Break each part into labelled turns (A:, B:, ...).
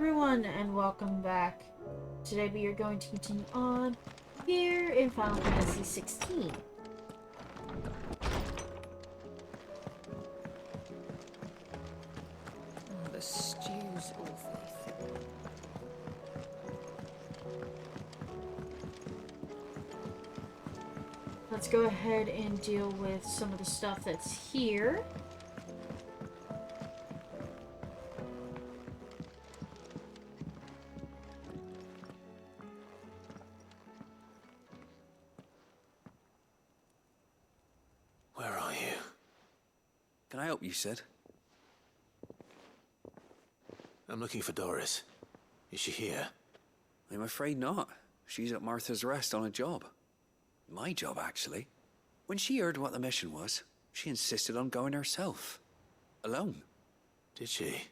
A: everyone, and welcome back. Today we are going to continue on here in Final Fantasy XVI.
B: Oh, the stew's awfully thick.
A: Let's go ahead and deal with some of the stuff that's here.
C: Where are you?
D: Can I help you, Sid?
C: I'm looking for Doris. Is she here?
D: I'm afraid not. She's at Martha's Rest on a job. My job, actually. When she heard what the mission was, she insisted on going herself. Alone.
C: Did she?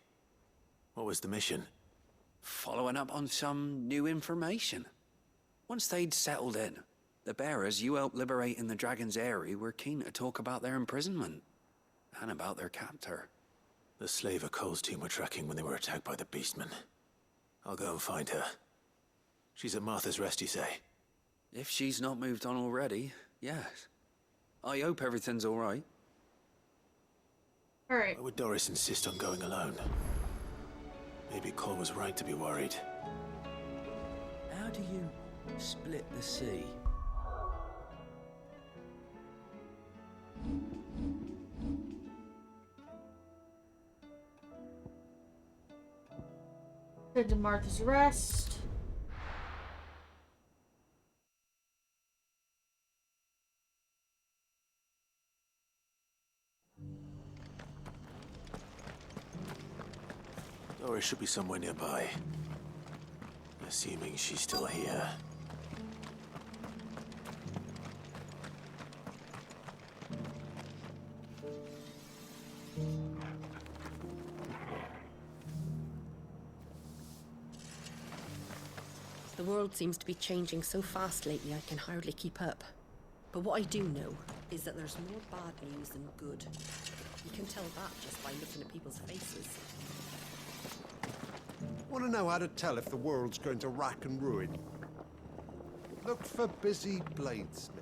C: What was the mission?
D: Following up on some new information. Once they'd settled in, the bearers you helped liberate in the Dragon's Eyrie were keen to talk about their imprisonment. And about their captor.
C: The slaver Cole's team were tracking when they were attacked by the Beastmen. I'll go and find her. She's at Martha's Rest, you say?
D: If she's not moved on already, yes. I hope everything's all right.
A: Alright.
C: Why would Doris insist on going alone? Maybe Cole was right to be worried.
D: How do you split the sea?
A: Head to Martha's Rest.
C: Doris should be somewhere nearby. Assuming she's still here.
B: The world seems to be changing so fast lately I can hardly keep up. But what I do know is that there's more bad news than good. You can tell that just by looking at people's faces.
E: Want to know how to tell if the world's going to rack and ruin? Look for busy bladesmiths.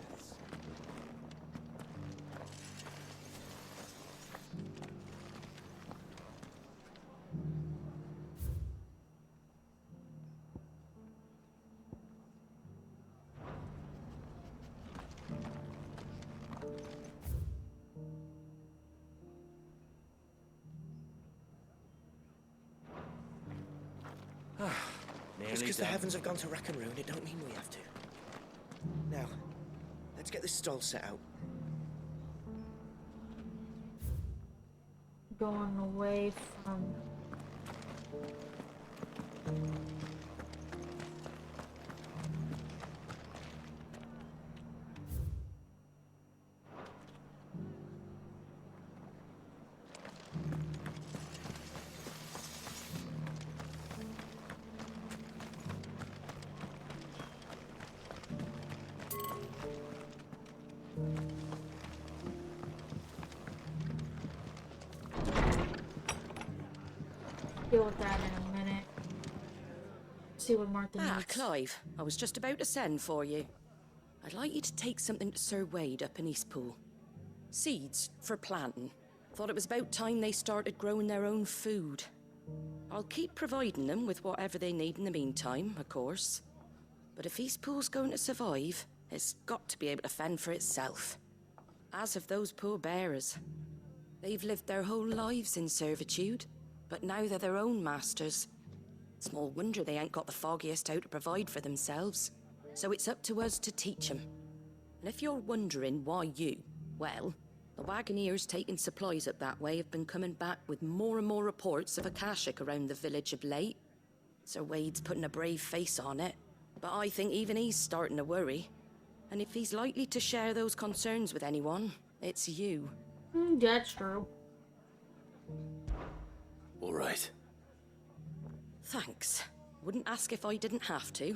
F: Just because the heavens have gone to rack and ruin, it don't mean we have to. Now, let's get this stall set out.
A: Going away from... Deal with that in a minute. See what Martha
B: Ah,
A: needs.
B: Clive, I was just about to send for you. I'd like you to take something to Sir Wade up in Eastpool. Seeds for planting. Thought it was about time they started growing their own food. I'll keep providing them with whatever they need in the meantime, of course. But if Eastpool's going to survive, it's got to be able to fend for itself. As have those poor bearers. They've lived their whole lives in servitude, but now they're their own masters. Small wonder they ain't got the foggiest how to provide for themselves. So it's up to us to teach them. And if you're wondering why you, well, the Wagoneers taking supplies up that way have been coming back with more and more reports of Akashic around the village of late. Sir Wade's putting a brave face on it, but I think even he's starting to worry. And if he's likely to share those concerns with anyone, it's you.
A: That's true.
C: All right.
B: Thanks. Wouldn't ask if I didn't have to.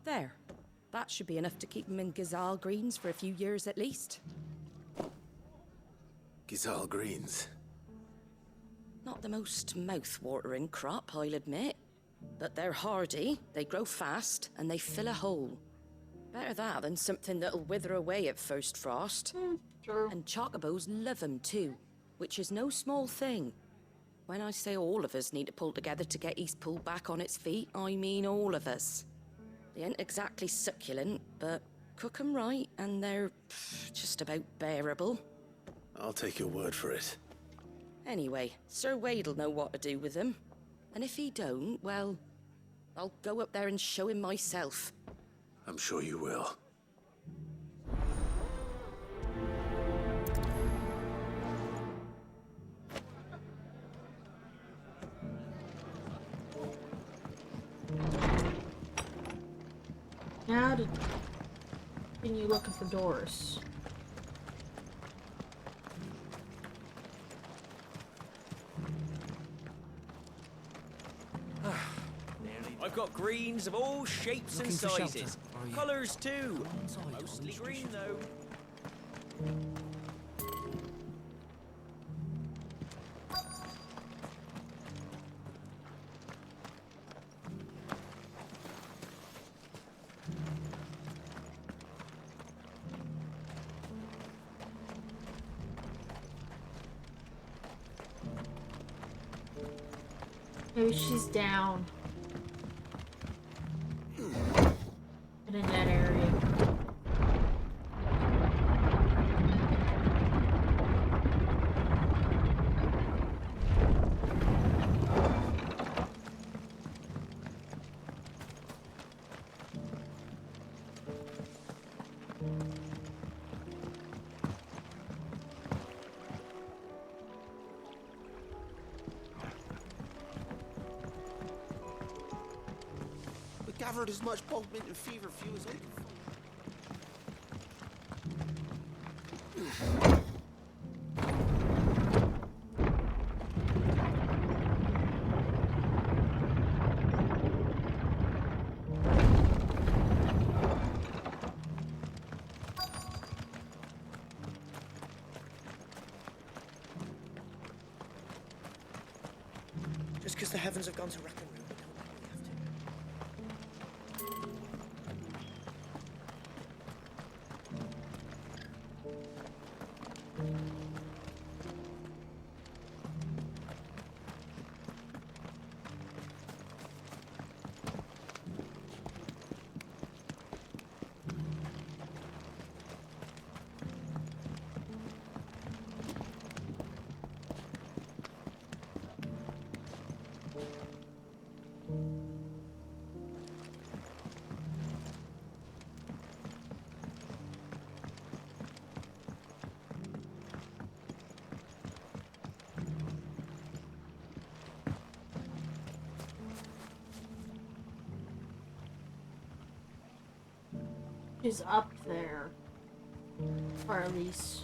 B: There. That should be enough to keep him in Gazal Greens for a few years at least.
C: Gizal Greens.
B: Not the most mouth-watering crop, I'll admit. But they're hardy, they grow fast, and they fill a hole. Better that than something that'll wither away at first frost.
A: True.
B: And chocobos love 'em too, which is no small thing. When I say all of us need to pull together to get East Pool back on its feet, I mean all of us. They ain't exactly succulent, but cook 'em right, and they're just about bearable.
C: I'll take your word for it.
B: Anyway, Sir Wade'll know what to do with them. And if he don't, well, I'll go up there and show him myself.
C: I'm sure you will.
A: Now to continue looking for doors.
G: I've got greens of all shapes and sizes. Colours too. Mostly green though.
A: Maybe she's down. In that area.
F: Gathered as much bog mint and feverfew as I could find. Just because the heavens have gone to rack and ruin.
A: Is up there. Or at least...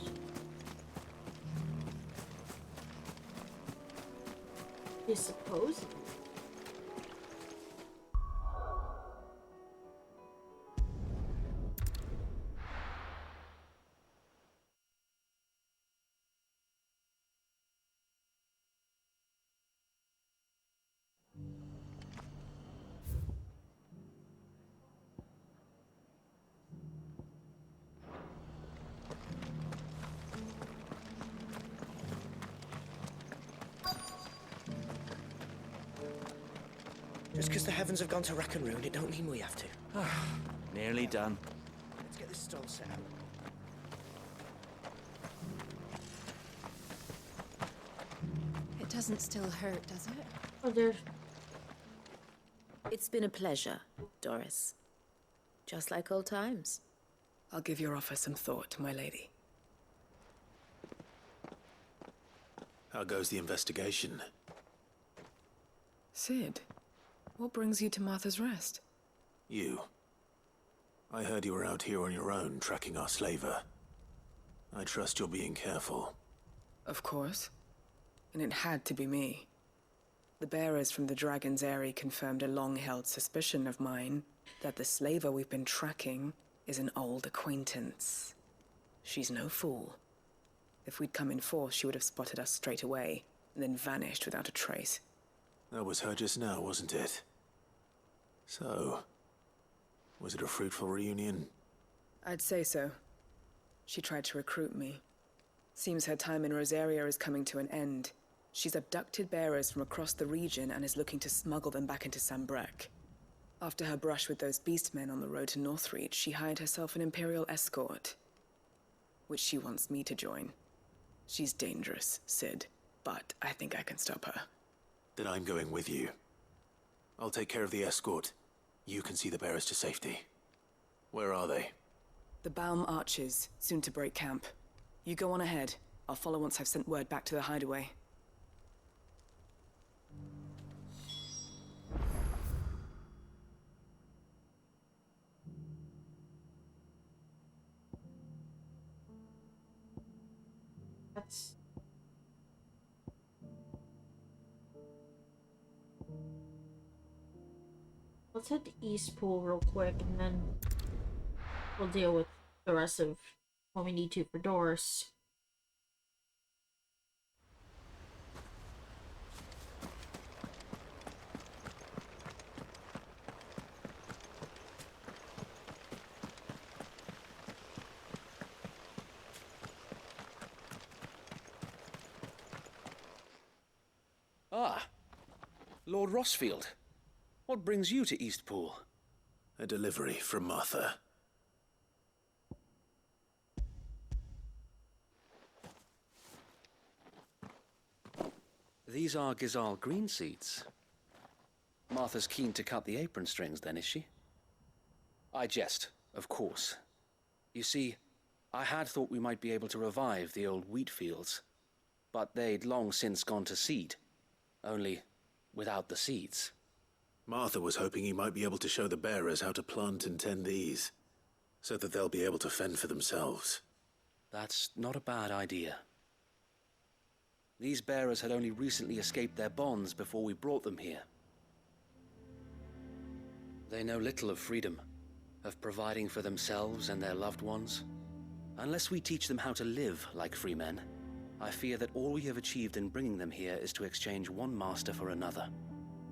A: is supposed.
F: Just because the heavens have gone to rack and ruin, it don't mean we have to.
G: Nearly done.
F: Let's get this stall set up.
H: It doesn't still hurt, does it?
A: Oh, there's...
I: It's been a pleasure, Doris. Just like old times.
J: I'll give your offer some thought, my lady.
C: How goes the investigation?
J: Sid, what brings you to Martha's Rest?
C: You. I heard you were out here on your own, tracking our slaver. I trust you're being careful.
J: Of course. And it had to be me. The bearers from the Dragon's Eyrie confirmed a long-held suspicion of mine that the slaver we've been tracking is an old acquaintance. She's no fool. If we'd come in force, she would have spotted us straight away, and then vanished without a trace.
C: That was her just now, wasn't it? So, was it a fruitful reunion?
J: I'd say so. She tried to recruit me. Seems her time in Rosaria is coming to an end. She's abducted bearers from across the region and is looking to smuggle them back into Sambrek. After her brush with those beastmen on the road to Northreach, she hired herself an Imperial escort, which she wants me to join. She's dangerous, Sid, but I think I can stop her.
C: Then I'm going with you. I'll take care of the escort. You can see the bearers to safety. Where are they?
J: The Baum Archers, soon to break camp. You go on ahead. I'll follow once I've sent word back to the hideaway.
A: Let's head to Eastpool real quick, and then we'll deal with the rest of what we need to for Doris.
D: Ah, Lord Rossfield. What brings you to Eastpool?
C: A delivery from Martha.
D: These are Gizal green seeds. Martha's keen to cut the apron strings then, is she? I jest, of course. You see, I had thought we might be able to revive the old wheat fields, but they'd long since gone to seed, only without the seeds.
C: Martha was hoping he might be able to show the bearers how to plant and tend these, so that they'll be able to fend for themselves.
D: That's not a bad idea. These bearers had only recently escaped their bonds before we brought them here. They know little of freedom, of providing for themselves and their loved ones. Unless we teach them how to live like free men, I fear that all we have achieved in bringing them here is to exchange one master for another.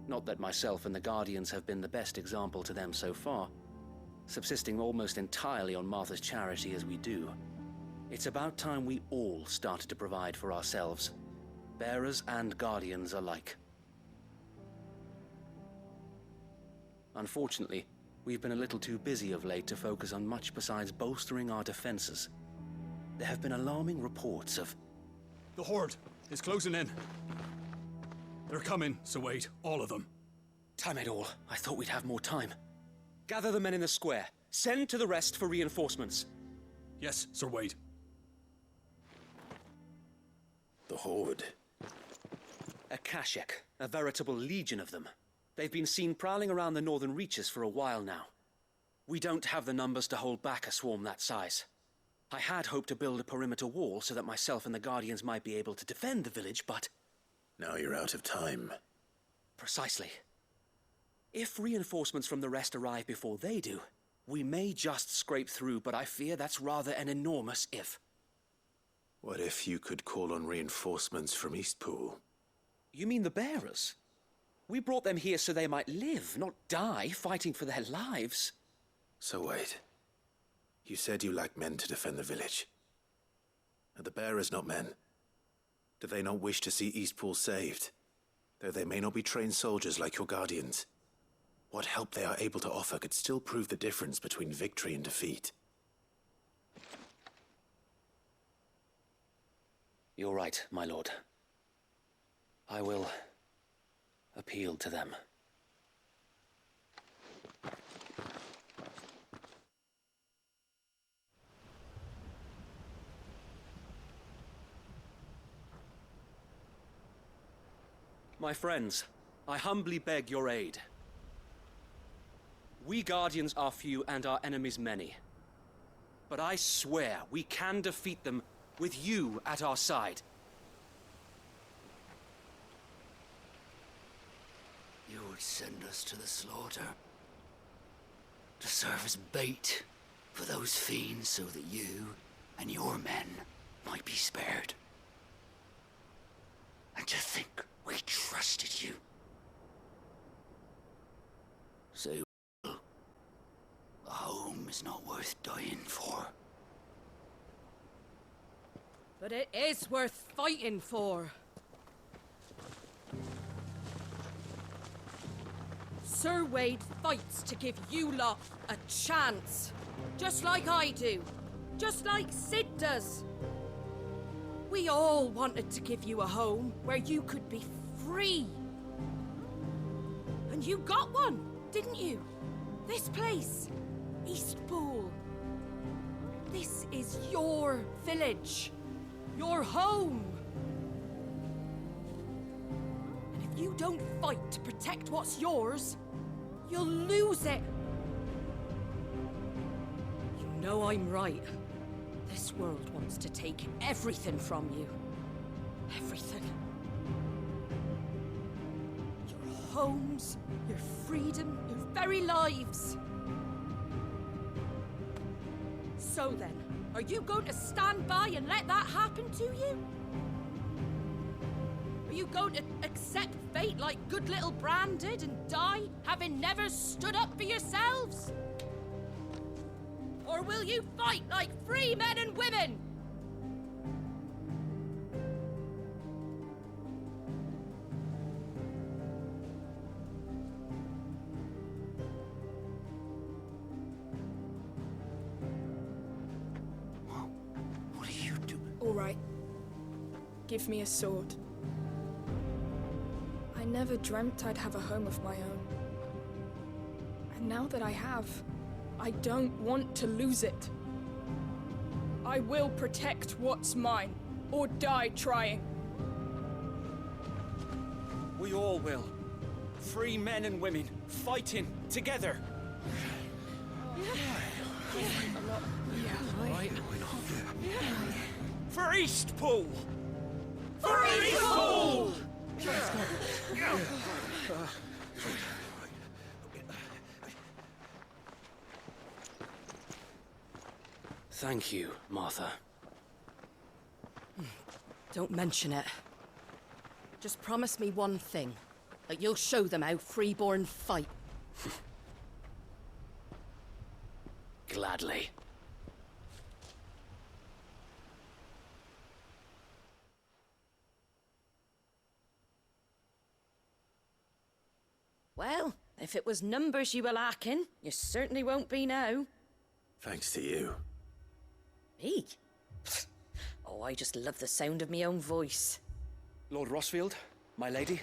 D: Not that myself and the Guardians have been the best example to them so far, subsisting almost entirely on Martha's charity as we do. It's about time we all started to provide for ourselves, bearers and Guardians alike. Unfortunately, we've been a little too busy of late to focus on much besides bolstering our defenses. There have been alarming reports of...
K: The Horde is closing in. They're coming, so wait, all of them.
D: Damn it all, I thought we'd have more time. Gather the men in the square. Send to the rest for reinforcements.
K: Yes, Sir Wade.
C: The Horde.
D: A Kashek, a veritable legion of them. They've been seen prowling around the northern reaches for a while now. We don't have the numbers to hold back a swarm that size. I had hoped to build a perimeter wall so that myself and the Guardians might be able to defend the village, but...
C: Now you're out of time.
D: Precisely. If reinforcements from the rest arrive before they do, we may just scrape through, but I fear that's rather an enormous if.
C: What if you could call on reinforcements from Eastpool?
D: You mean the bearers? We brought them here so they might live, not die, fighting for their lives.
C: So wait. You said you lacked men to defend the village. Are the bearers not men? Do they not wish to see Eastpool saved? Though they may not be trained soldiers like your Guardians. What help they are able to offer could still prove the difference between victory and defeat.
D: You're right, my lord. I will appeal to them. My friends, I humbly beg your aid. We Guardians are few and our enemies many. But I swear we can defeat them with you at our side.
L: You would send us to the slaughter, to serve as bait for those fiends so that you and your men might be spared. And to think we trusted you. So It's not worth dying for.
B: But it is worth fighting for. Sir Wade fights to give you lot a chance. Just like I do. Just like Sid does. We all wanted to give you a home where you could be free. And you got one, didn't you? This place, Eastpool. This is your village. Your home. And if you don't fight to protect what's yours, you'll lose it. You know I'm right. This world wants to take everything from you. Everything. Your homes, your freedom, your very lives. So then, are you going to stand by and let that happen to you? Are you going to accept fate like good little Bran did and die, having never stood up for yourselves? Or will you fight like free men and women?
L: What are you doing?
H: All right. Give me a sword. I never dreamt I'd have a home of my own. And now that I have, I don't want to lose it. I will protect what's mine, or die trying.
G: We all will. Free men and women, fighting together. For Eastpool! For Eastpool!
F: Thank you, Martha.
B: Don't mention it. Just promise me one thing. That you'll show them how freeborn fight.
F: Gladly.
B: Well, if it was numbers you were lacking, you certainly won't be now.
C: Thanks to you.
B: Me? Oh, I just love the sound of my own voice.
F: Lord Rossfield, my lady,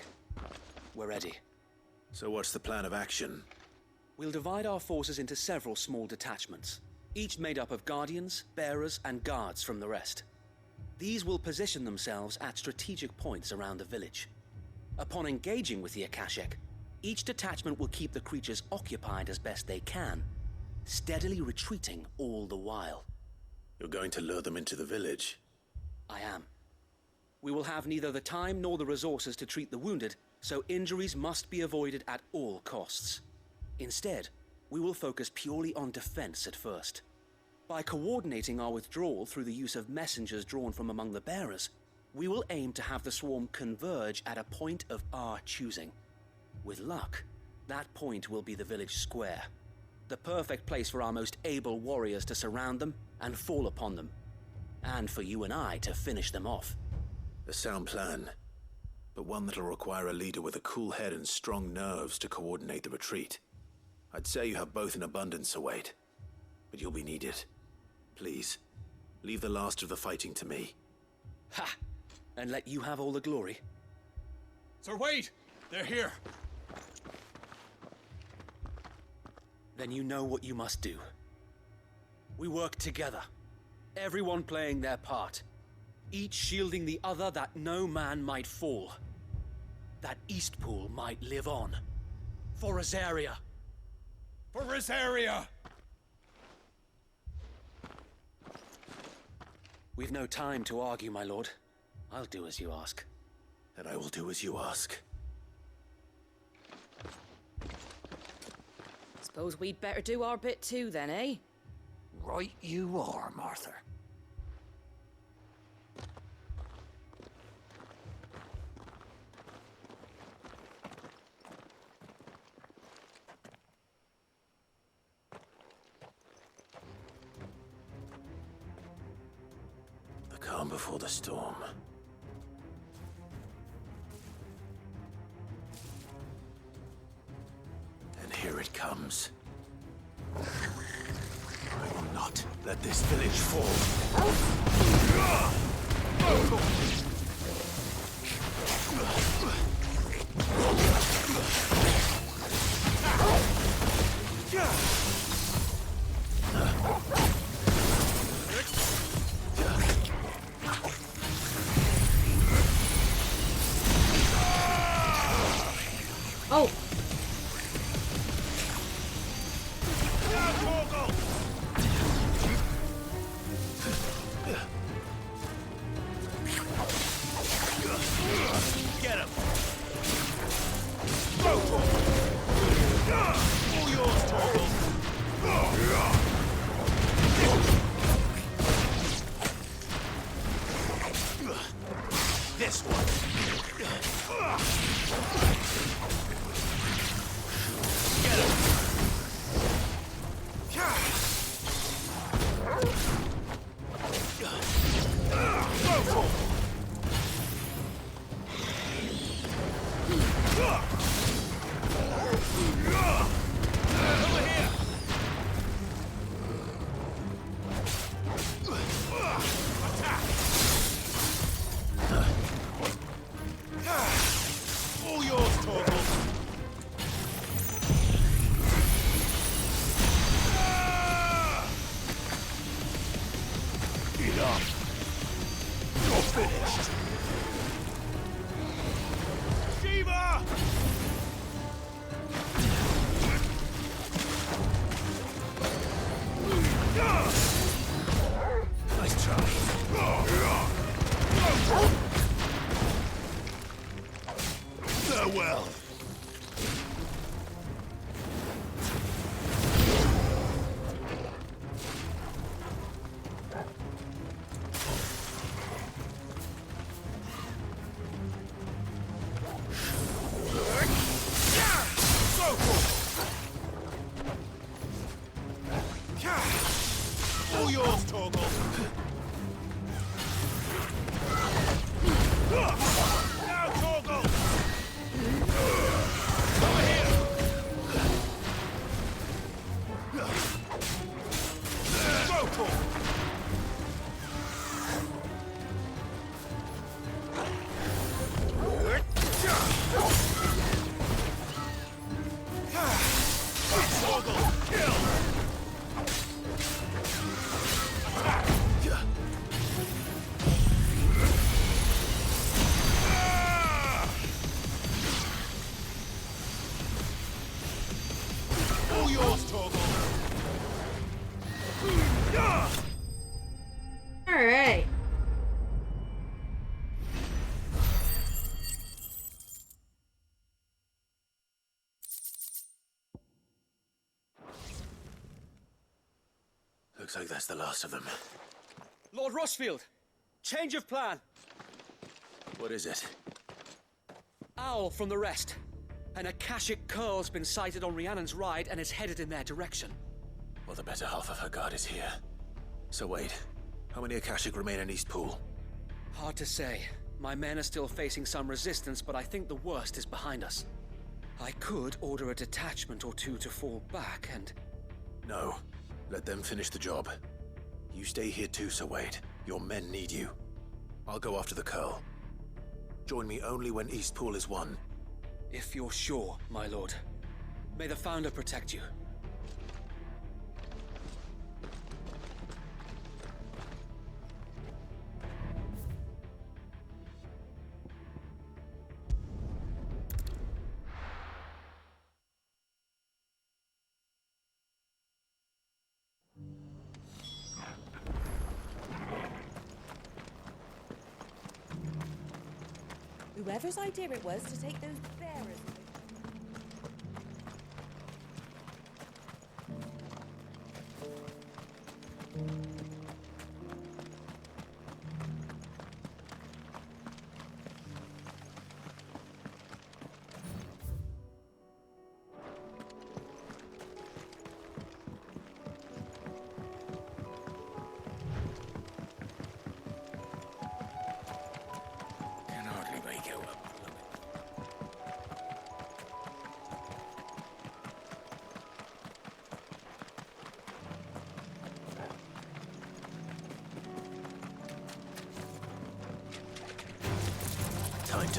F: we're ready.
C: So what's the plan of action?
F: We'll divide our forces into several small detachments, each made up of guardians, bearers, and guards from the rest. These will position themselves at strategic points around the village. Upon engaging with the Akashic, each detachment will keep the creatures occupied as best they can, steadily retreating all the while.
C: You're going to lure them into the village?
F: I am. We will have neither the time nor the resources to treat the wounded, so injuries must be avoided at all costs. Instead, we will focus purely on defense at first. By coordinating our withdrawal through the use of messengers drawn from among the bearers, we will aim to have the swarm converge at a point of our choosing. With luck, that point will be the village square, the perfect place for our most able warriors to surround them and fall upon them, and for you and I to finish them off.
C: A sound plan, but one that'll require a leader with a cool head and strong nerves to coordinate the retreat. I'd say you have both in abundance, Sir Wade, but you'll be needed. Please, leave the last of the fighting to me.
F: Ha! And let you have all the glory.
K: Sir Wade! They're here!
F: Then you know what you must do. We work together, everyone playing their part, each shielding the other that no man might fall, that Eastpool might live on. For Rosaria!
K: For Rosaria!
F: We've no time to argue, my lord. I'll do as you ask.
C: And I will do as you ask.
B: Suppose we'd better do our bit too then, eh?
L: Right you are, Martha.
C: calm before the storm. And here it comes. I will not let this village fall.
A: Oh!
G: Get him!
C: All yours, Torgal! This one!
G: Get him! Over here! Attack!
C: All yours, Torgal!
G: Enough! You're finished!
C: Shiva!
G: Nice try.
C: Farewell! All yours, Torgal! Now, Torgal! Over here! Go, Torgal! Kill! All yours, Torgal!
A: Alright.
C: Looks like that's the last of them.
F: Lord Rossfield, change of plan.
C: What is it?
F: Owl from the rest. An Akashic curl's been sighted on Rhiannon's ride and is headed in their direction.
C: Well, the better half of her guard is here. So wait, how many Akashic remain in Eastpool?
F: Hard to say. My men are still facing some resistance, but I think the worst is behind us. I could order a detachment or two to fall back and...
C: No. Let them finish the job. You stay here too, Sir Wade. Your men need you. I'll go after the Curl. Join me only when Eastpool is won.
F: If you're sure, my lord. May the Founder protect you.
M: Whoever's idea it was to take those bearers.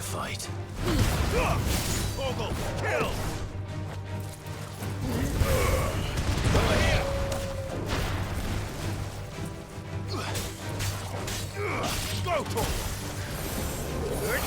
C: fight.
N: Ogle, kill! Go for it!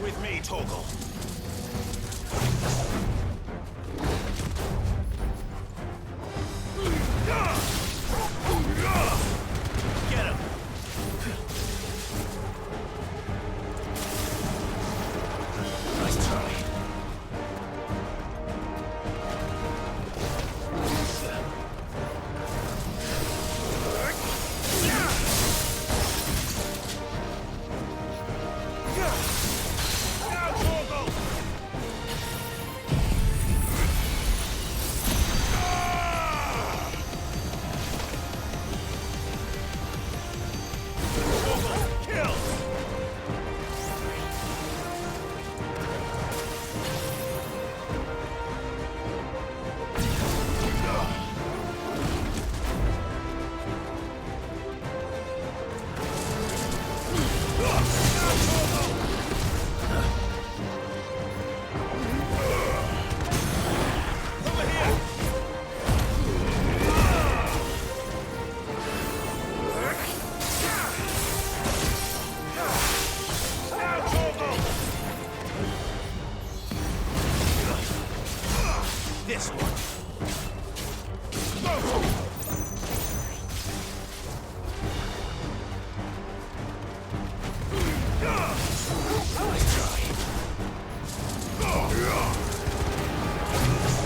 N: With me, Torgal. Get him! Nice try. This one. Go! Nice try.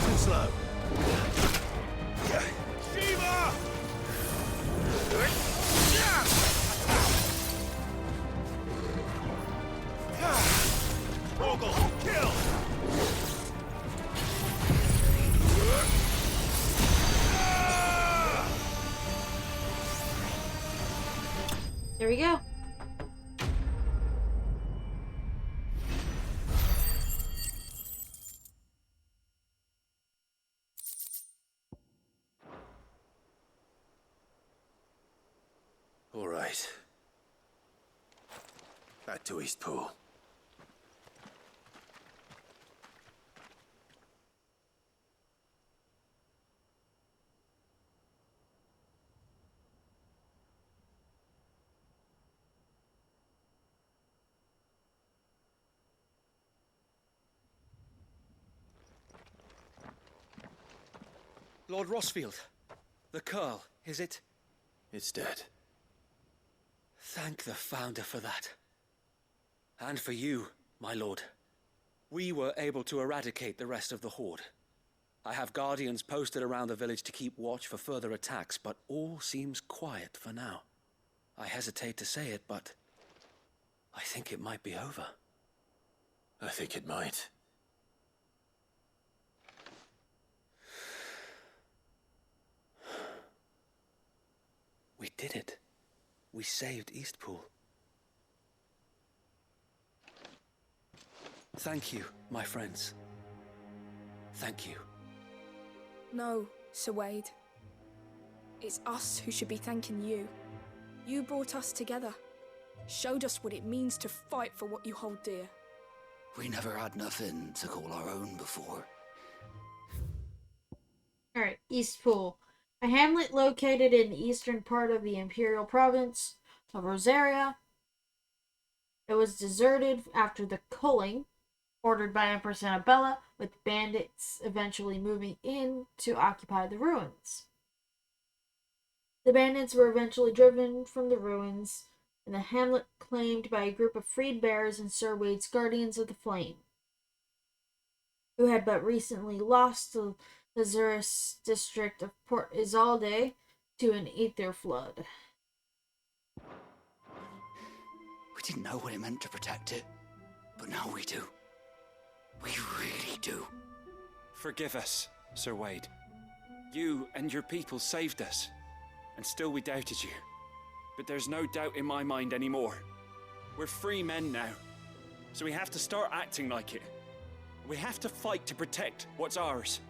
N: Too slow. Shiva! Ogle, kill!
A: There we go.
C: All right. Back to Eastpool.
F: Lord Rossfield, the Curl, is it?
C: It's dead.
F: Thank the Founder for that. And for you, my lord. We were able to eradicate the rest of the Horde. I have guardians posted around the village to keep watch for further attacks, but all seems quiet for now. I hesitate to say it, but I think it might be over.
C: I think it might.
F: We did it. We saved Eastpool. Thank you, my friends. Thank you.
H: No, Sir Wade. It's us who should be thanking you. You brought us together. Showed us what it means to fight for what you hold dear.
L: We never had nothing to call our own before.
A: Alright, Eastpool. A hamlet located in the eastern part of the imperial province of Rosaria. It was deserted after the culling, ordered by Empress Annabella, with bandits eventually moving in to occupy the ruins. The bandits were eventually driven from the ruins, and the hamlet claimed by a group of freed bears and Sir Wade's Guardians of the Flame, who had but recently lost the Lazarus district of Port Isolde to an aether flood.
L: We didn't know what it meant to protect it, but now we do. We really do.
D: Forgive us, Sir Wade. You and your people saved us, and still we doubted you. But there's no doubt in my mind anymore. We're free men now, so we have to start acting like it. We have to fight to protect what's ours,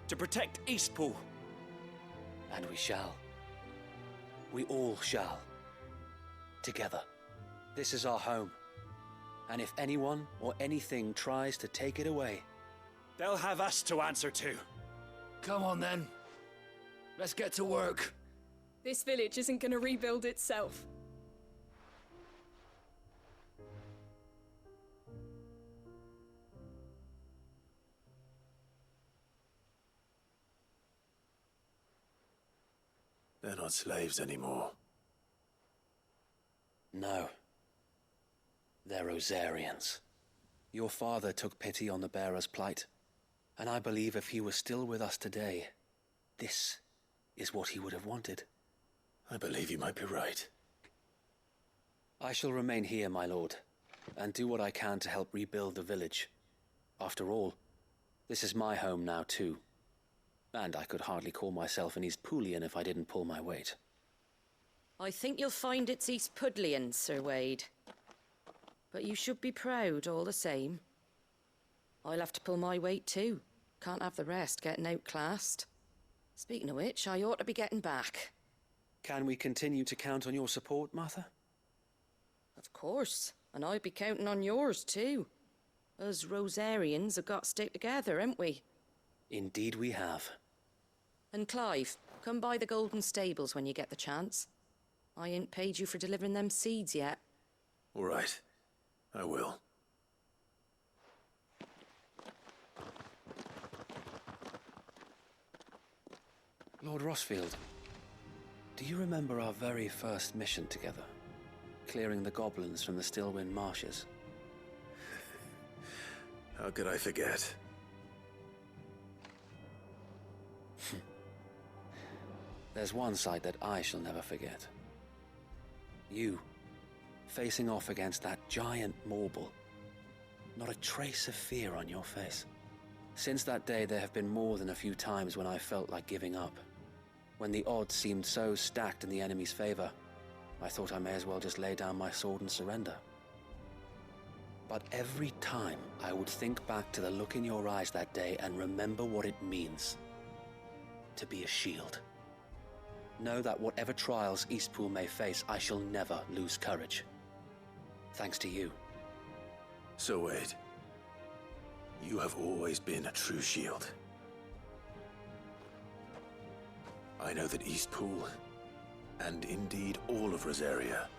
D: to protect Eastpool.
F: And we shall. We all shall. Together. This is our home. And if anyone or anything tries to take it away,
D: they'll have us to answer to.
L: Come on then. Let's get to work.
H: This village isn't gonna rebuild itself.
C: They're not slaves anymore.
F: no. They're Rosarians. Your father took pity on the bearer's plight, and I believe if he was still with us today, this is what he would have wanted.
C: I believe you might be right.
F: I shall remain here, my lord, and do what I can to help rebuild the village. After all, this is my home now too, and I could hardly call myself an Eastpoolian if I didn't pull my weight.
B: I think you'll find it's Eastpudlian, Sir Wade. But you should be proud all the same. I'll have to pull my weight too. Can't have the rest getting outclassed. Speaking of which, I ought to be getting back.
F: Can we continue to count on your support, Martha?
B: Of course, and I'd be counting on yours too. Us Rosarians have got to stick together, haven't we?
F: Indeed we have.
B: And Clive, come by the Golden Stables when you get the chance. I ain't paid you for delivering them seeds yet.
C: All right, I will.
F: Lord Rossfield, do you remember our very first mission together? Clearing the goblins from the Stillwind marshes?
C: How could I forget?
F: There's one sight that I shall never forget. You, facing off against that giant Morble. Not a trace of fear on your face. Since that day, there have been more than a few times when I felt like giving up. When the odds seemed so stacked in the enemy's favor, I thought I may as well just lay down my sword and surrender. But every time, I would think back to the look in your eyes that day and remember what it means to be a shield. Know that whatever trials Eastpool may face, I shall never lose courage. Thanks to you.
C: So Wade, you have always been a true shield. I know that Eastpool, and indeed all of Rosaria,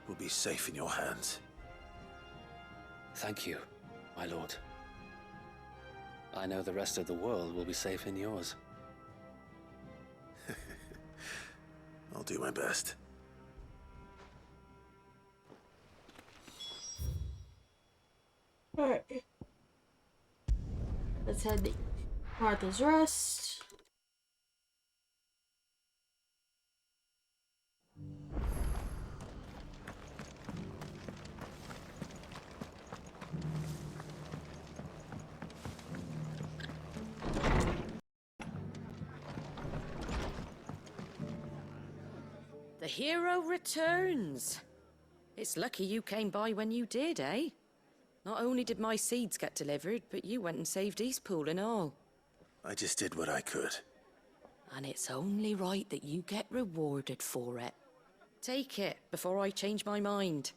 C: will be safe in your hands.
F: Thank you, my lord. I know the rest of the world will be safe in yours.
C: I'll do my best.
A: Alright. Let's head to Martha's Rest.
B: The hero returns. It's lucky you came by when you did, eh? Not only did my seeds get delivered, but you went and saved Eastpool and all.
C: I just did what I could.
B: And it's only right that you get rewarded for it. Take it before I change my mind.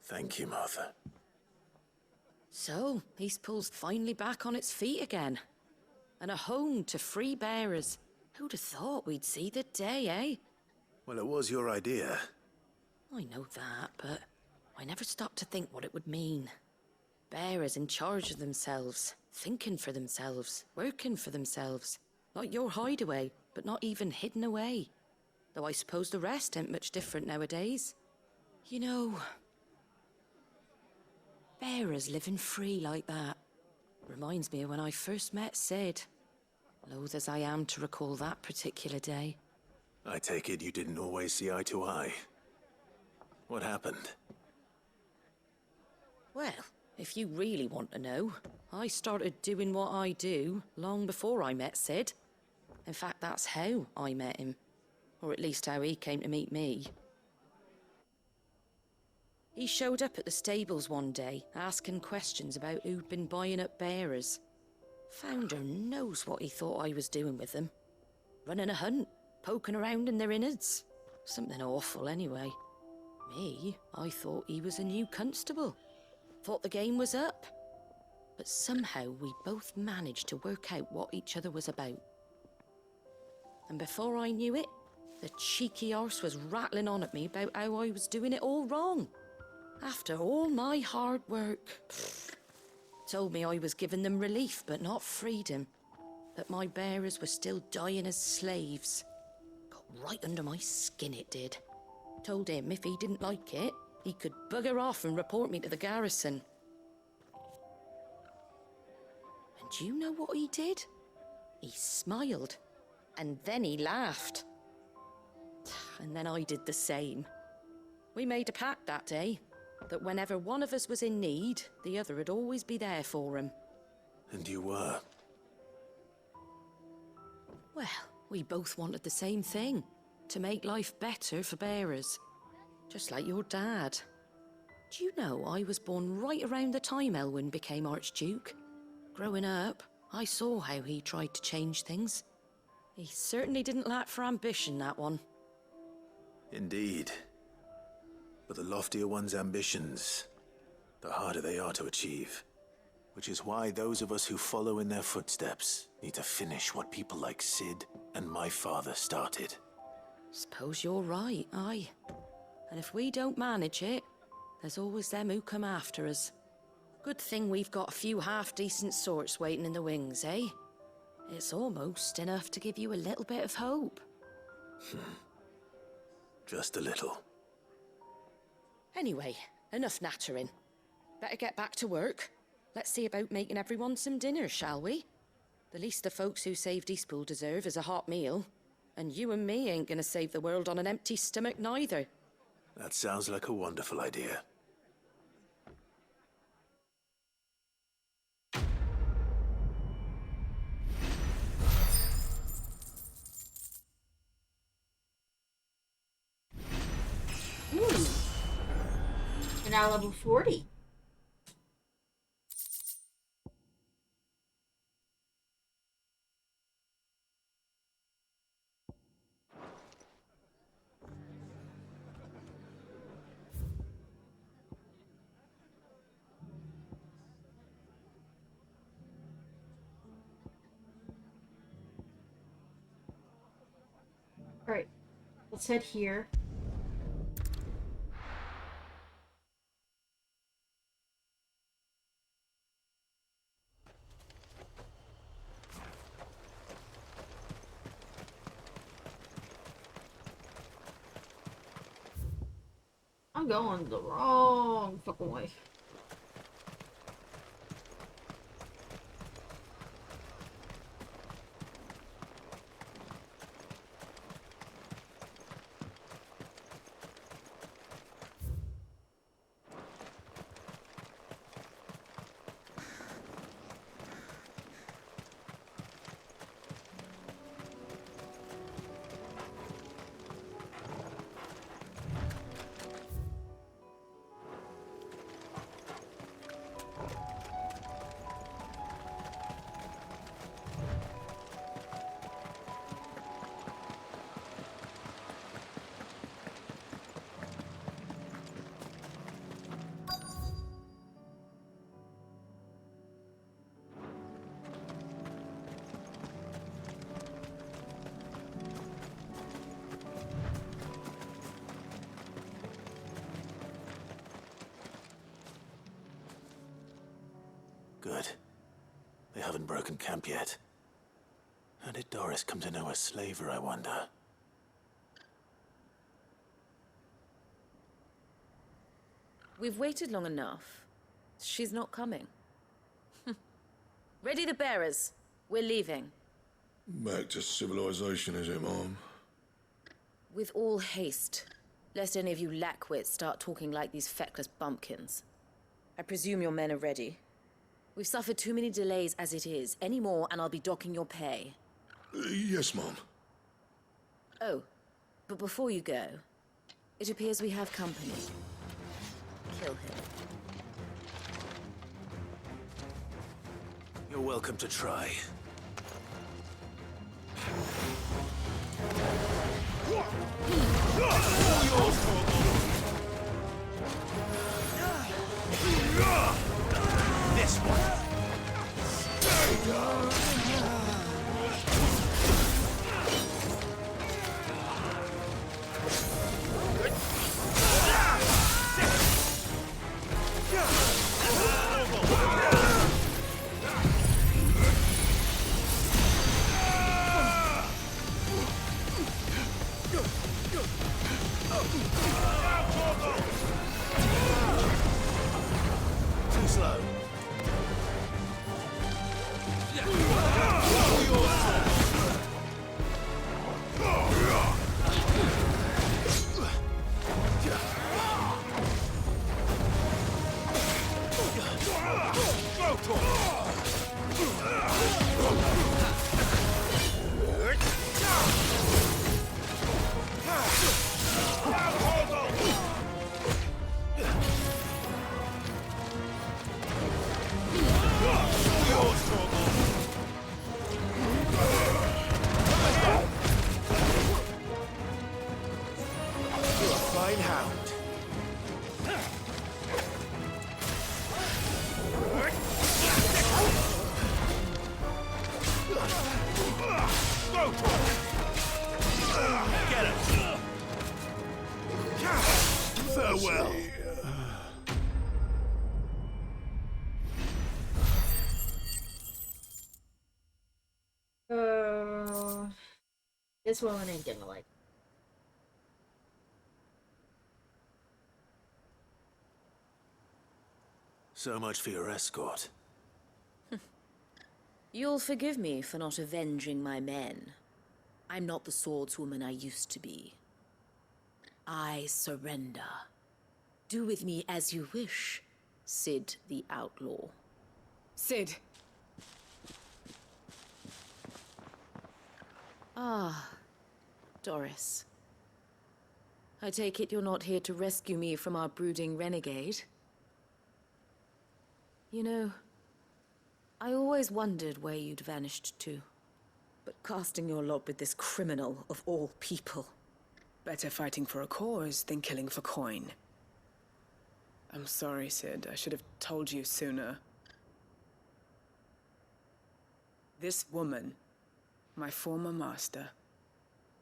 C: Thank you, Martha.
B: So, Eastpool's finally back on its feet again. And a home to free bearers. Who'd have thought we'd see the day, eh?
C: Well, it was your idea.
B: I know that, but I never stopped to think what it would mean. Bearers in charge of themselves, thinking for themselves, working for themselves. Like your hideaway, but not even hidden away. Though I suppose the rest ain't much different nowadays. You know, bearers living free like that reminds me of when I first met Sid. Loath as I am to recall that particular day.
C: I take it you didn't always see eye to eye. What happened?
B: Well, if you really want to know, I started doing what I do long before I met Sid. In fact, that's how I met him. Or at least how he came to meet me. He showed up at the stables one day, asking questions about who'd been buying up bearers. Founder knows what he thought I was doing with them. Running a hunt, poking around in their innards. Something awful, anyway. Me, I thought he was a new constable. Thought the game was up. But somehow we both managed to work out what each other was about. And before I knew it, the cheeky arse was rattling on at me about how I was doing it all wrong. After all my hard work. Told me I was giving them relief, but not freedom. That my bearers were still dying as slaves. Got right under my skin, it did. Told him if he didn't like it, he could bugger off and report me to the garrison. And do you know what he did? He smiled. And then he laughed. And then I did the same. We made a pact that day, that whenever one of us was in need, the other would always be there for him.
C: And you were?
B: Well, we both wanted the same thing. To make life better for bearers. Just like your dad. Do you know I was born right around the time Elwyn became Archduke? Growing up, I saw how he tried to change things. He certainly didn't lack for ambition, that one.
C: Indeed. But the loftier one's ambitions, the harder they are to achieve. Which is why those of us who follow in their footsteps need to finish what people like Sid and my father started.
B: Suppose you're right, aye. And if we don't manage it, there's always them who come after us. Good thing we've got a few half-decent sorts waiting in the wings, eh? It's almost enough to give you a little bit of hope.
C: Just a little.
B: Anyway, enough nattering. Better get back to work. Let's see about making everyone some dinner, shall we? The least the folks who saved Eastpool deserve is a hot meal. And you and me ain't gonna save the world on an empty stomach neither.
C: That sounds like a wonderful idea.
A: Ooh. We're now level 40. Alright, let's head here. I'm going the wrong fucking way.
C: Good. They haven't broken camp yet. How did Doris come to know a slaver, I wonder?
I: We've waited long enough. She's not coming. Ready the bearers. We're leaving.
O: Back to civilization, is it, Mom?
I: With all haste. Lest any of you lackwits start talking like these feckless bumpkins. I presume your men are ready. We've suffered too many delays as it is. Any more, and I'll be docking your pay.
N: Yes, Mom.
I: Oh, but before you go, it appears we have company. Kill him.
C: You're welcome to try.
N: This one.
C: Too slow.
N: Fine hound. Get him. Farewell.
A: This woman ain't gonna like.
C: So much for your escort.
I: You'll forgive me for not avenging my men. I'm not the swordswoman I used to be. I surrender. Do with me as you wish, Sid the Outlaw.
J: Sid.
I: Ah, Doris. I take it you're not here to rescue me from our brooding renegade? You know, I always wondered where you'd vanished to. But casting your lot with this criminal of all people.
J: Better fighting for a cause than killing for coin. I'm sorry, Sid. I should have told you sooner. This woman, my former master,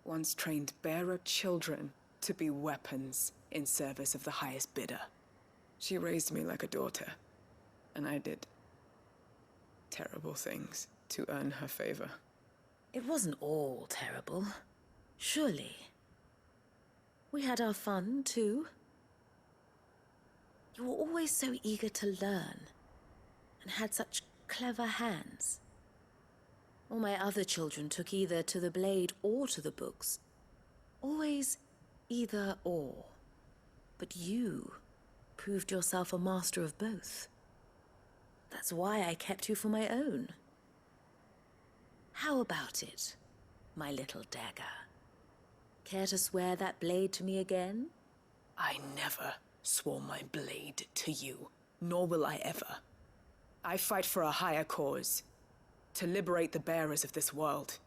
J: once trained bearer children to be weapons in service of the highest bidder. She raised me like a daughter, and I did terrible things to earn her favor.
I: It wasn't all terrible, surely. We had our fun, too. You were always so eager to learn, and had such clever hands. All my other children took either to the blade or to the books. Always either or. But you proved yourself a master of both. That's why I kept you for my own. How about it, my little dagger? Care to swear that blade to me again?
J: I never swore my blade to you, nor will I ever. I fight for a higher cause, to liberate the bearers of this world.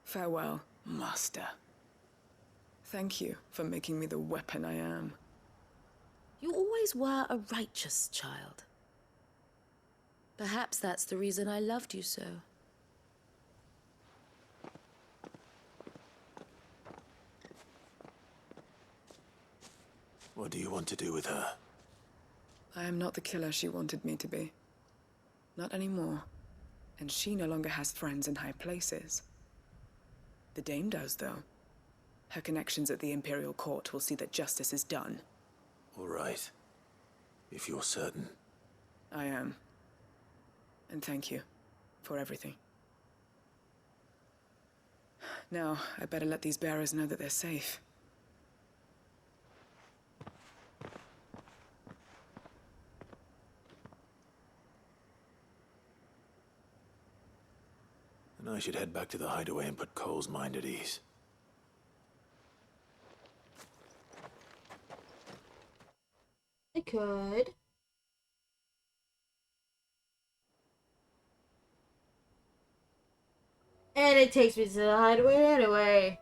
J: Farewell, Master. Thank you for making me the weapon I am.
I: You always were a righteous child. Perhaps that's the reason I loved you so.
C: What do you want to do with her?
J: I am not the killer she wanted me to be. Not anymore. And she no longer has friends in high places. The Dame does, though. Her connections at the Imperial Court will see that justice is done.
C: All right. If you're certain.
J: I am. And thank you for everything. Now, I better let these bearers know that they're safe.
C: I should head back to the hideaway and put Cole's mind at ease.
A: I could. And it takes me to the hideaway anyway.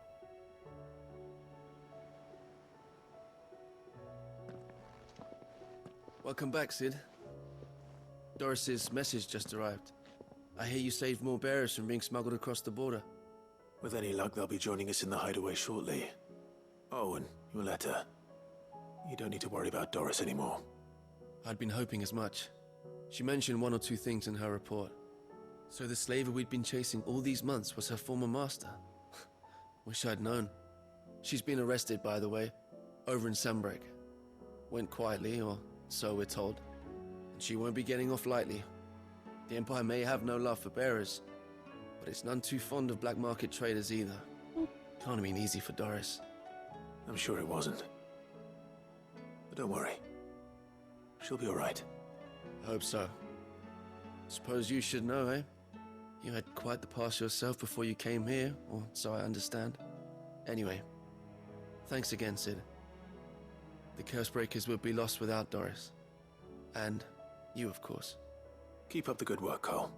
O: Welcome back, Sid. Doris's message just arrived. I hear you saved more bearers from being smuggled across the border.
C: With any luck, they'll be joining us in the hideaway shortly. Oh, and your letter. You don't need to worry about Doris anymore.
O: I'd been hoping as much. She mentioned one or two things in her report. So the slaver we'd been chasing all these months was her former master. Wish I'd known. She's been arrested, by the way, over in Sunbreak. Went quietly, or so we're told. And she won't be getting off lightly. The Empire may have no love for bearers, but it's none too fond of black market traders either. Can't have been easy for Doris.
C: I'm sure it wasn't. But don't worry. She'll be all right.
O: I hope so. Suppose you should know, eh? You had quite the past yourself before you came here, or so I understand. Anyway, thanks again, Sid. The Cursebreakers would be lost without Doris. And you, of course.
C: Keep up the good work, Cole.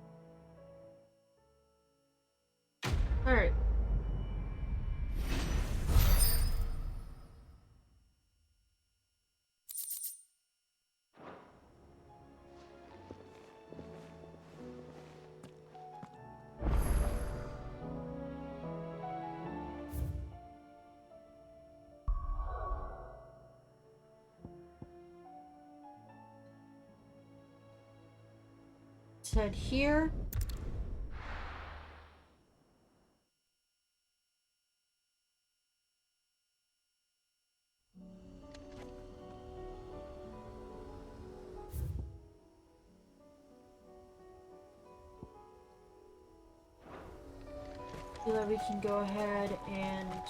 A: Alright. Let's head here. So that we can go ahead and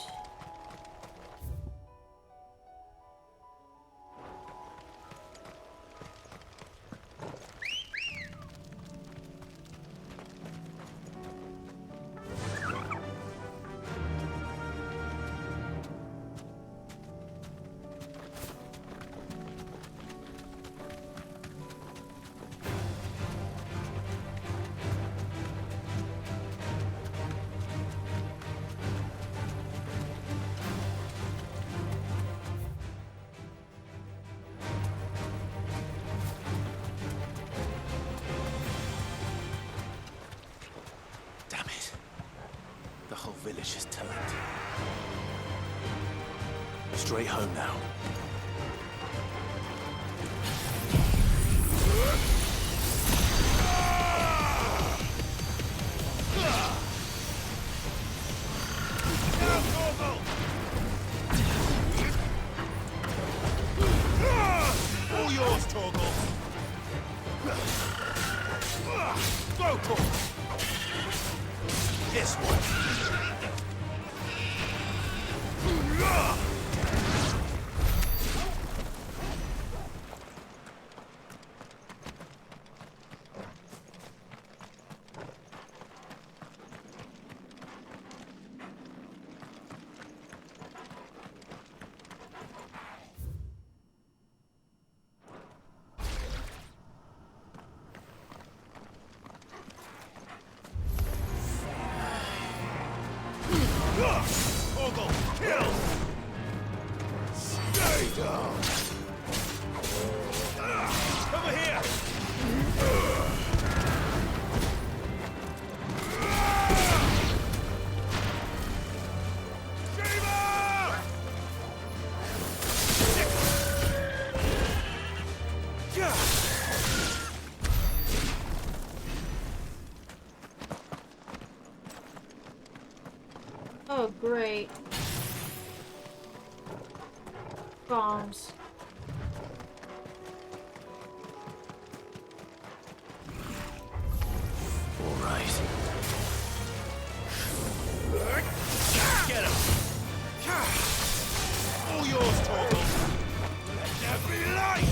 C: Village is turned. Straight home now.
N: All yours, Torgal. Go, Torgal. This one. Torgal, kill! Stay down! Over here!
A: oh great. Bombs.
C: All right.
N: Get him! All yours, Torgal! Let there be light!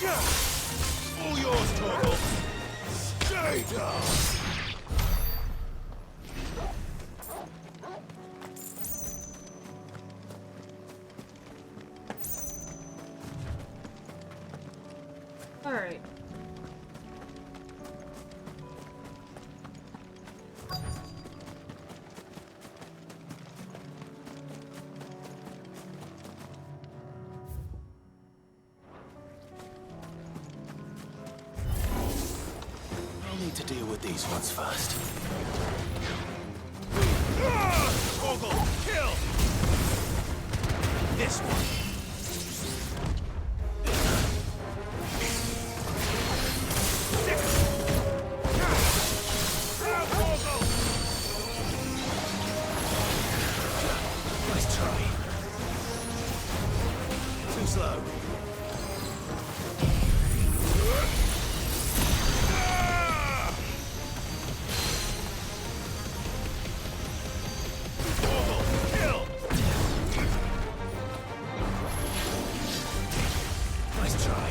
N: All yours, Torgal! Stay down!
A: Alright.
C: I'll need to deal with these ones first.
N: Torgal, kill! This one!
C: Nice try. Too slow. Nice try.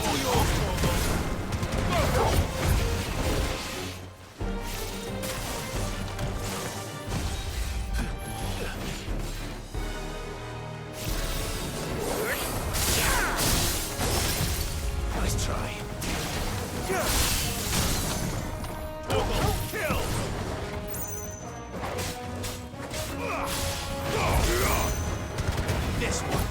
N: All yours, Torgal!
C: Nice try.
N: Torgal, kill! This one!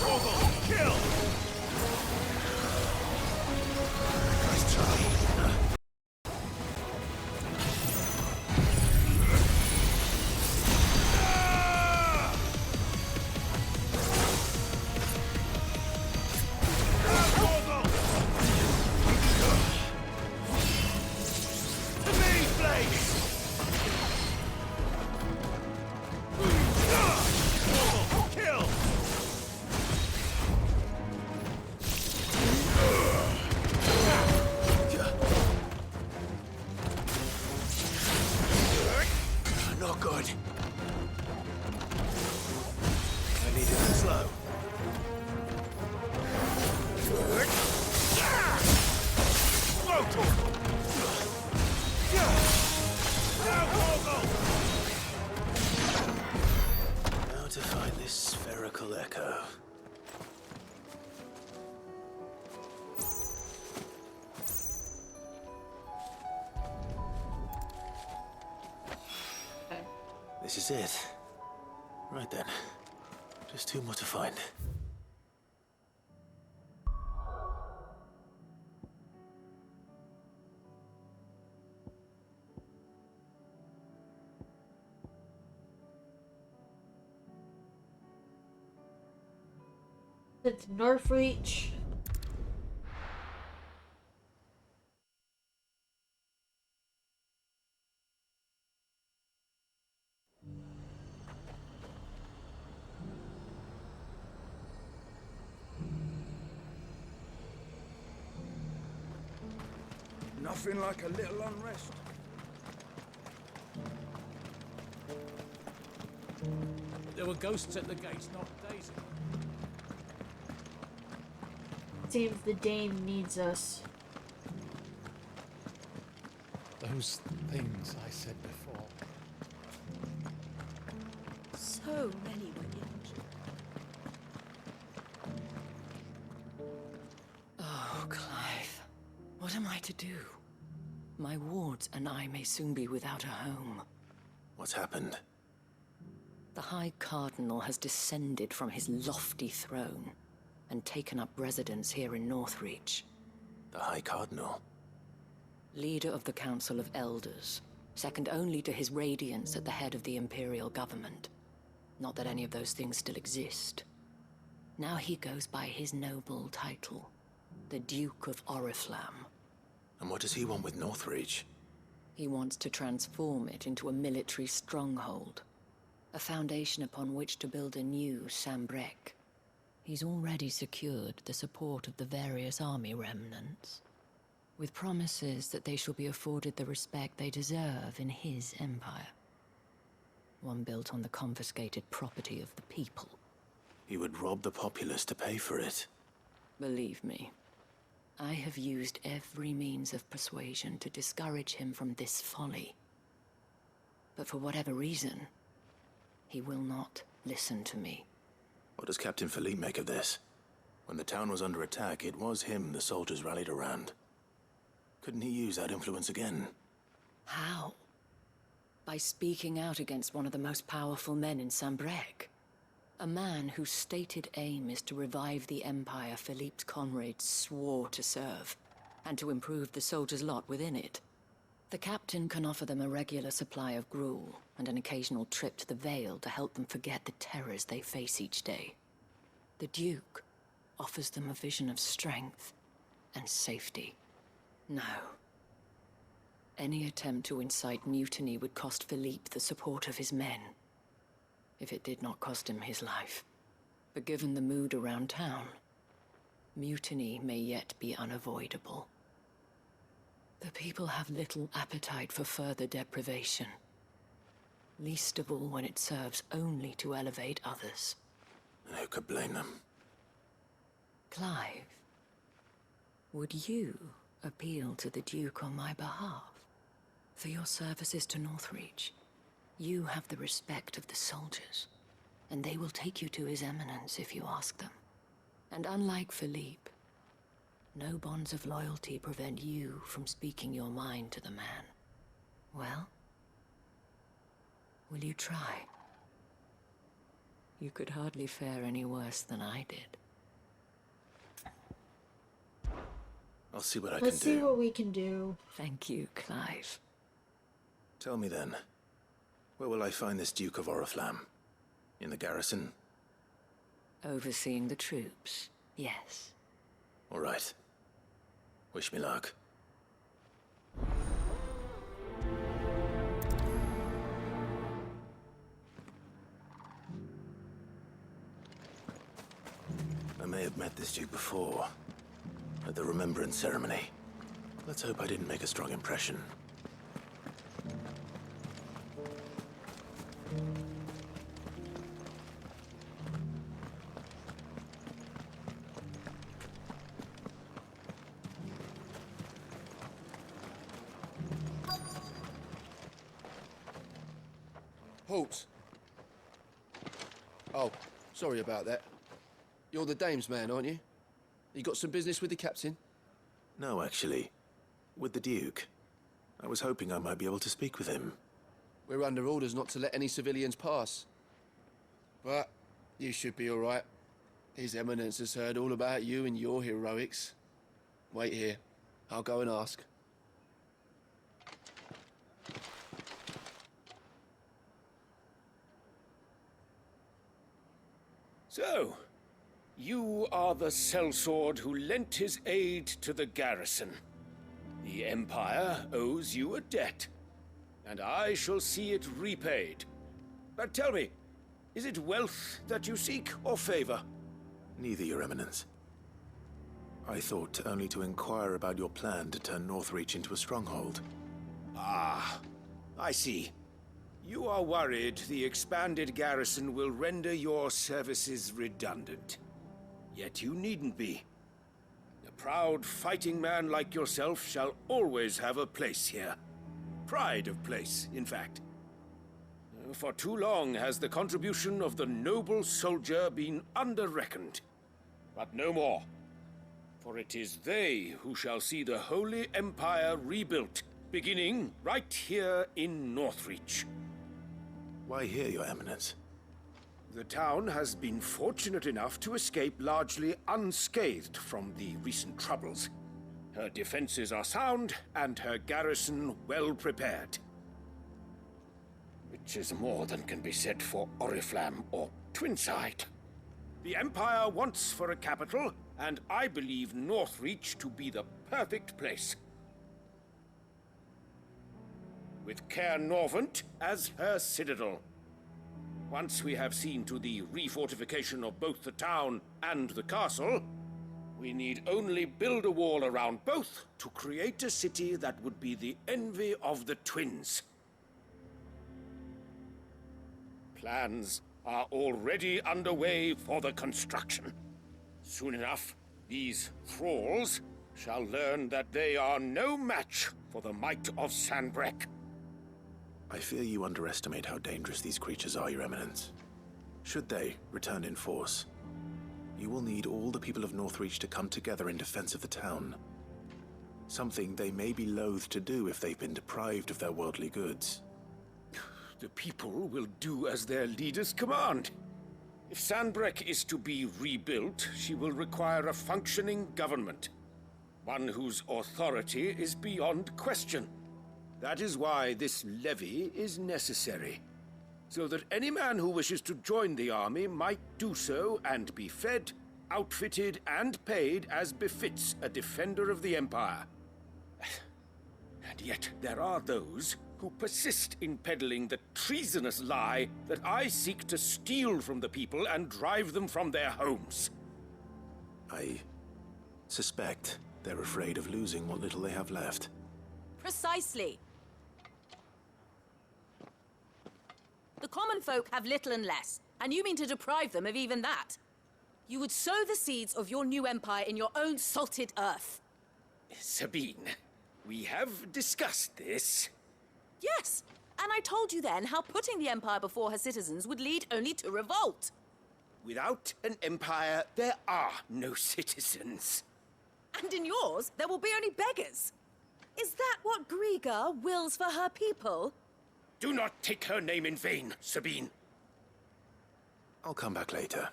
N: Torgal, kill!
C: Nice try.
N: Torgal! To me, Blades! Torgal, kill!
C: Not good. I need it too slow.
N: Slow, Torgal! Now, Torgal!
C: Now to find this spherical echo. This is it. Right then. Just two more to find.
A: It's Northreach.
P: Nothing like a little unrest.
K: There were ghosts at the gates, not Daisy.
A: Seems the Dane needs us.
Q: Those things I said before.
B: So many were injured. Oh, Clive. What am I to do? My wards and I may soon be without a home.
C: What's happened?
B: The High Cardinal has descended from his lofty throne and taken up residence here in Northreach.
C: The High Cardinal?
B: Leader of the Council of Elders, second only to his Radiance at the head of the Imperial government. Not that any of those things still exist. Now he goes by his noble title, the Duke of Oriflamme.
C: And what does he want with Northreach?
B: He wants to transform it into a military stronghold, a foundation upon which to build a new Sambrec. He's already secured the support of the various army remnants, with promises that they shall be afforded the respect they deserve in his empire. One built on the confiscated property of the people.
C: He would rob the populace to pay for it.
B: Believe me, I have used every means of persuasion to discourage him from this folly. But for whatever reason, he will not listen to me.
C: What does Captain Philippe make of this? When the town was under attack, it was him the soldiers rallied around. Couldn't he use that influence again?
B: How? By speaking out against one of the most powerful men in Sambrec. A man whose stated aim is to revive the empire Philippe's comrades swore to serve, and to improve the soldiers' lot within it. The captain can offer them a regular supply of gruel, and an occasional trip to the Vale to help them forget the terrors they face each day. The Duke offers them a vision of strength and safety. No. Any attempt to incite mutiny would cost Philippe the support of his men, if it did not cost him his life. But given the mood around town, mutiny may yet be unavoidable. The people have little appetite for further deprivation, least of all when it serves only to elevate others.
C: And who could blame them?
B: Clive, would you appeal to the Duke on my behalf? For your services to Northreach, you have the respect of the soldiers, and they will take you to His Eminence if you ask them. And unlike Philippe, no bonds of loyalty prevent you from speaking your mind to the man. Well, will you try? You could hardly fare any worse than I did.
C: I'll see what I can do.
A: Let's see what we can do.
B: Thank you, Clive.
C: Tell me then, where will I find this Duke of Oriflamme? In the garrison?
B: Overseeing the troops, yes.
C: All right. Wish me luck. I may have met this Duke before, at the Remembrance Ceremony. Let's hope I didn't make a strong impression.
O: Halt! Oh, sorry about that. You're the dame's man, aren't you? You got some business with the captain?
C: No, actually. With the Duke. I was hoping I might be able to speak with him.
O: We're under orders not to let any civilians pass. But you should be all right. His Eminence has heard all about you and your heroics. Wait here. I'll go and ask.
R: So, you are the sellsword who lent his aid to the garrison. The Empire owes you a debt, and I shall see it repaid. But tell me, is it wealth that you seek, or favor?
C: Neither, Your Eminence. I thought only to inquire about your plan to turn Northreach into a stronghold.
R: Ah, I see. You are worried the expanded garrison will render your services redundant. Yet you needn't be. A proud fighting man like yourself shall always have a place here. Pride of place, in fact. For too long has the contribution of the noble soldier been under-reckoned. But no more. For it is they who shall see the Holy Empire rebuilt, beginning right here in Northreach.
C: Why here, Your Eminence?
R: The town has been fortunate enough to escape largely unscathed from the recent troubles. Her defenses are sound, and her garrison well prepared. Which is more than can be said for Oriflamme or Twinside. The Empire wants for a capital, and I believe Northreach to be the perfect place. With Caer Norvent as her citadel. Once we have seen to the refortification of both the town and the castle, we need only build a wall around both to create a city that would be the envy of the twins. Plans are already underway for the construction. Soon enough, these thralls shall learn that they are no match for the might of Sanbreque.
C: I fear you underestimate how dangerous these creatures are, Your Eminence. Should they return in force, you will need all the people of Northreach to come together in defense of the town. Something they may be loath to do if they've been deprived of their worldly goods.
R: The people will do as their leaders command. If Sanbreque is to be rebuilt, she will require a functioning government. One whose authority is beyond question. That is why this levy is necessary. So that any man who wishes to join the army might do so and be fed, outfitted, and paid as befits a defender of the Empire. And yet there are those who persist in peddling the treasonous lie that I seek to steal from the people and drive them from their homes.
C: I suspect they're afraid of losing what little they have left.
S: Precisely. The common folk have little and less, and you mean to deprive them of even that. You would sow the seeds of your new empire in your own salted earth.
R: Sabine, we have discussed this.
S: Yes, and I told you then how putting the empire before her citizens would lead only to revolt.
R: Without an empire, there are no citizens.
S: And in yours, there will be only beggars. Is that what Griga wills for her people?
R: Do not take her name in vain, Sabine.
C: I'll come back later.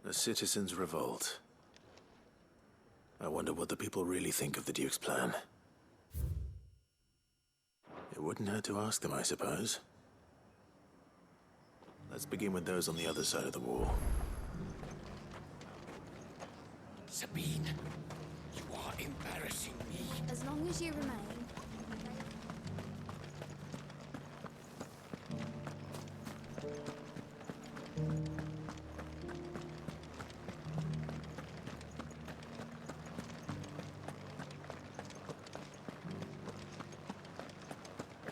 C: The citizens revolt. I wonder what the people really think of the Duke's plan. It wouldn't hurt to ask them, I suppose. Let's begin with those on the other side of the wall.
R: Sabine, you are embarrassing me.
T: As long as you remain.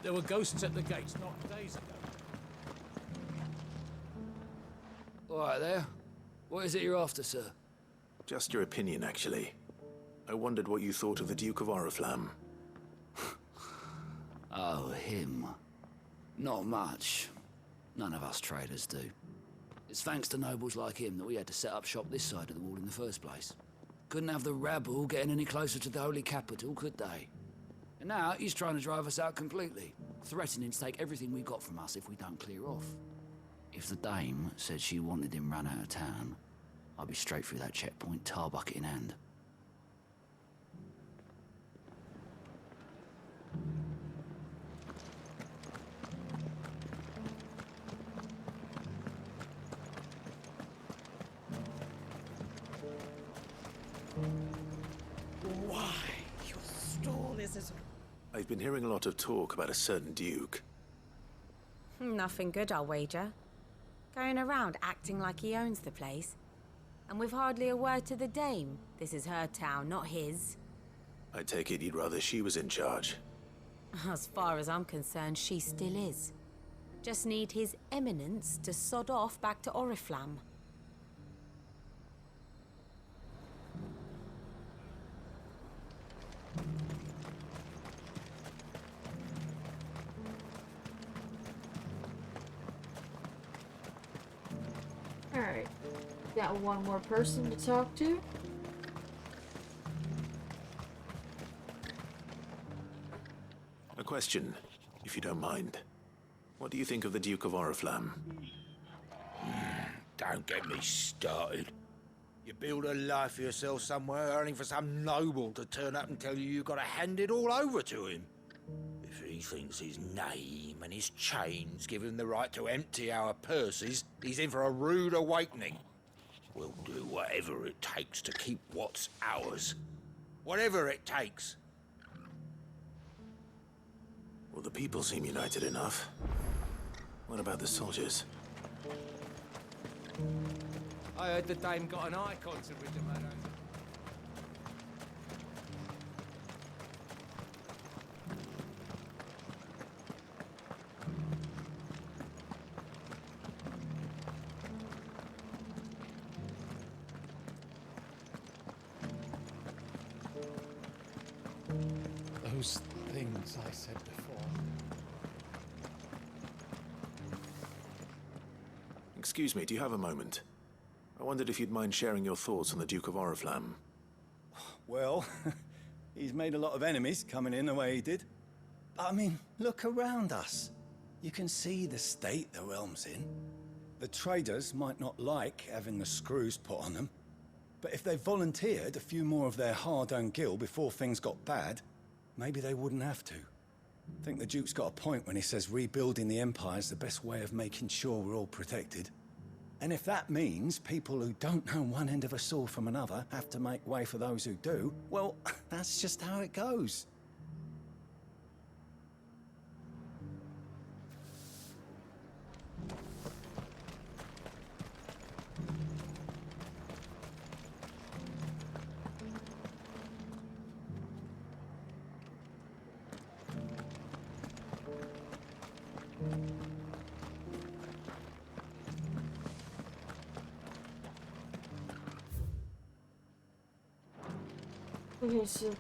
U: There were ghosts at the gates not days ago.
L: All right there. What is it you're after, sir?
C: Just your opinion, actually. I wondered what you thought of the Duke of Oriflamme.
L: Oh, him. Not much. None of us traders do. It's thanks to nobles like him that we had to set up shop this side of the wall in the first place. Couldn't have the rabble getting any closer to the holy capital, could they? And now he's trying to drive us out completely, threatening to take everything we got from us if we don't clear off. If the dame said she wanted him run out of town, I'd be straight through that checkpoint, tar bucket in hand.
V: Why, your stall is as...
C: I've been hearing a lot of talk about a certain Duke.
W: Nothing good, I'll wager. Going around acting like he owns the place. And with hardly a word to the dame. This is her town, not his.
C: I take it you'd rather she was in charge.
W: As far as I'm concerned, she still is. Just need his eminence to sod off back to Oriflamme.
A: Alright. Got one more person to talk to.
C: A question, if you don't mind. What do you think of the Duke of Oriflamme?
X: Don't get me started. You build a life for yourself somewhere, only for some noble to turn up and tell you you've got to hand it all over to him. If he thinks his name and his chains give him the right to empty our purses, he's in for a rude awakening. We'll do whatever it takes to keep what's ours. Whatever it takes.
C: Well, the people seem united enough. What about the soldiers?
E: I heard the dame got an icon to rid them out.
Q: Those things I said before.
C: Excuse me, do you have a moment? I wondered if you'd mind sharing your thoughts on the Duke of Oriflamme.
G: Well, he's made a lot of enemies coming in the way he did. I mean, look around us. You can see the state the realm's in. The traders might not like having the screws put on them, but if they volunteered a few more of their hard-earned gil before things got bad, maybe they wouldn't have to. I think the Duke's got a point when he says rebuilding the Empire's the best way of making sure we're all protected. And if that means people who don't know one end of a sword from another have to make way for those who do, well, that's just how it goes.
A: Okay, so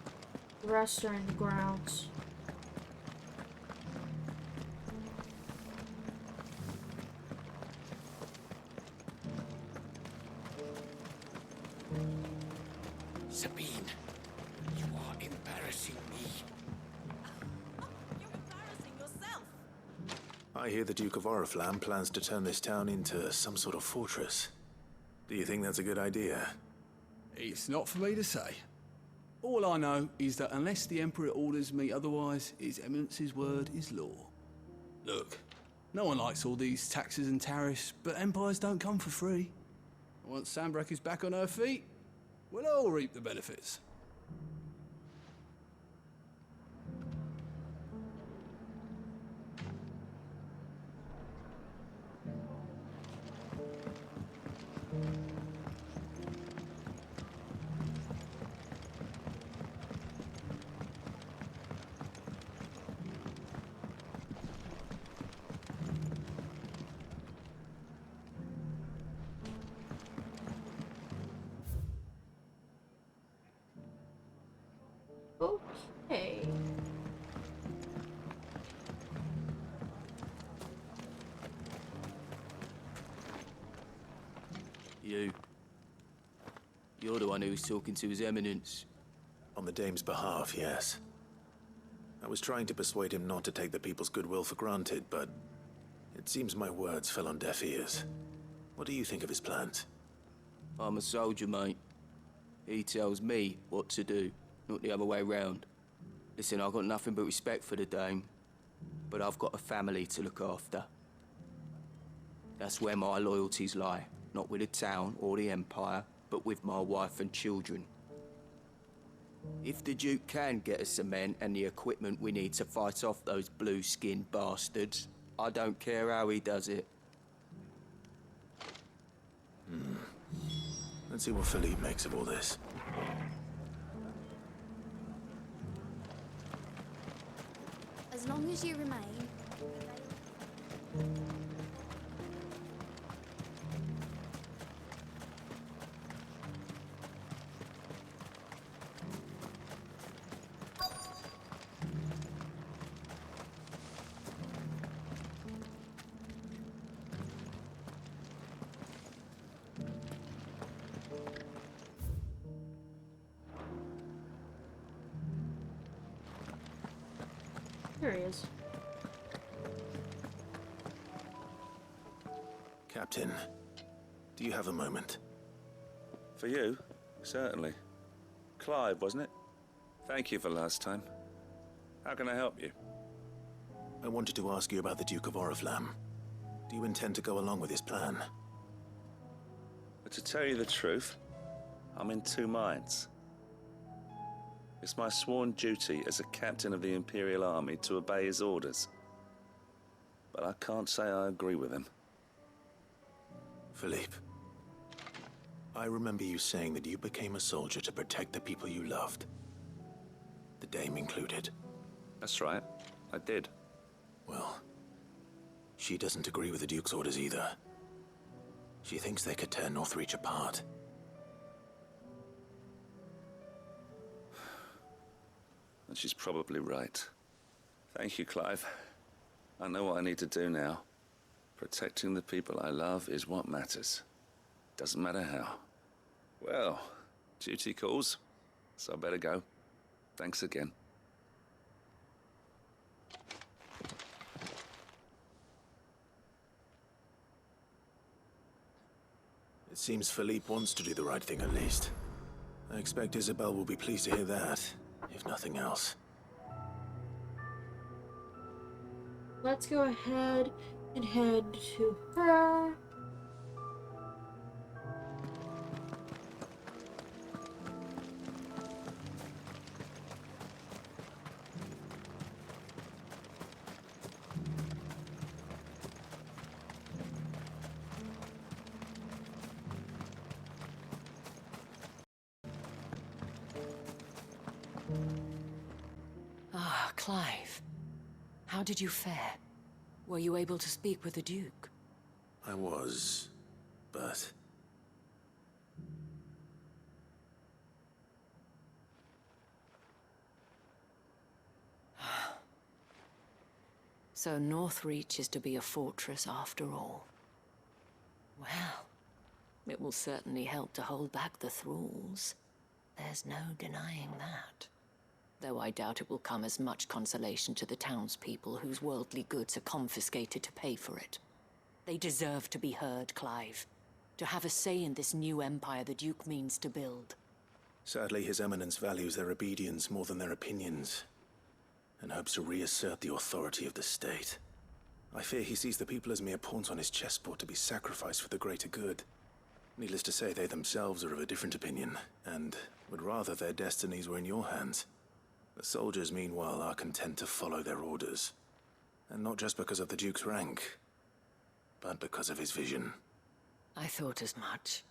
A: the rest are in the grounds.
X: Sabine, you are embarrassing me.
S: You're embarrassing yourself.
C: I hear the Duke of Oriflamme plans to turn this town into some sort of fortress. Do you think that's a good idea?
K: It's not for me to say. All I know is that unless the Emperor orders me otherwise, His Eminence's word is law. Look, no one likes all these taxes and tariffs, but empires don't come for free. Once Sandbreak is back on her feet, we'll all reap the benefits.
A: Okay.
M: You're the one who was talking to His Eminence.
C: On the Dame's behalf, yes. I was trying to persuade him not to take the people's goodwill for granted, but it seems my words fell on deaf ears. What do you think of his plans?
M: I'm a soldier, mate. He tells me what to do, not the other way round. Listen, I've got nothing but respect for the Dame, but I've got a family to look after. That's where my loyalties lie, not with the town or the Empire, but with my wife and children. If the Duke can get us cement and the equipment we need to fight off those blue-skinned bastards, I don't care how he does it.
C: Let's see what Philippe makes of all this.
T: As long as you remain.
A: There he is.
C: Captain, do you have a moment?
Y: For you? Certainly. Clive, wasn't it? Thank you for last time. How can I help you?
C: I wanted to ask you about the Duke of Oriflamme. Do you intend to go along with his plan?
Y: But to tell you the truth, I'm in two minds. It's my sworn duty as a captain of the Imperial Army to obey his orders. But I can't say I agree with him.
C: Philippe, I remember you saying that you became a soldier to protect the people you loved. The Dame included.
Y: That's right, I did.
C: Well, she doesn't agree with the Duke's orders either. She thinks they could tear Northreach apart.
Y: And she's probably right. Thank you, Clive. I know what I need to do now. Protecting the people I love is what matters. Doesn't matter how. Well, duty calls, so I better go. Thanks again.
C: It seems Philippe wants to do the right thing at least. I expect Isabel will be pleased to hear that, if nothing else.
A: Let's go ahead and head to her.
B: Ah, Clive. How did you fare? Were you able to speak with the Duke?
C: I was, but...
B: So Northreach is to be a fortress after all. Well, it will certainly help to hold back the thralls. There's no denying that. Though I doubt it will come as much consolation to the townspeople whose worldly goods are confiscated to pay for it. They deserve to be heard, Clive. To have a say in this new empire the Duke means to build.
C: Sadly, His Eminence values their obedience more than their opinions, and hopes to reassert the authority of the state. I fear he sees the people as mere pawns on his chessboard to be sacrificed for the greater good. Needless to say, they themselves are of a different opinion, and would rather their destinies were in your hands. The soldiers, meanwhile, are content to follow their orders. And not just because of the Duke's rank, but because of his vision.
B: I thought as much.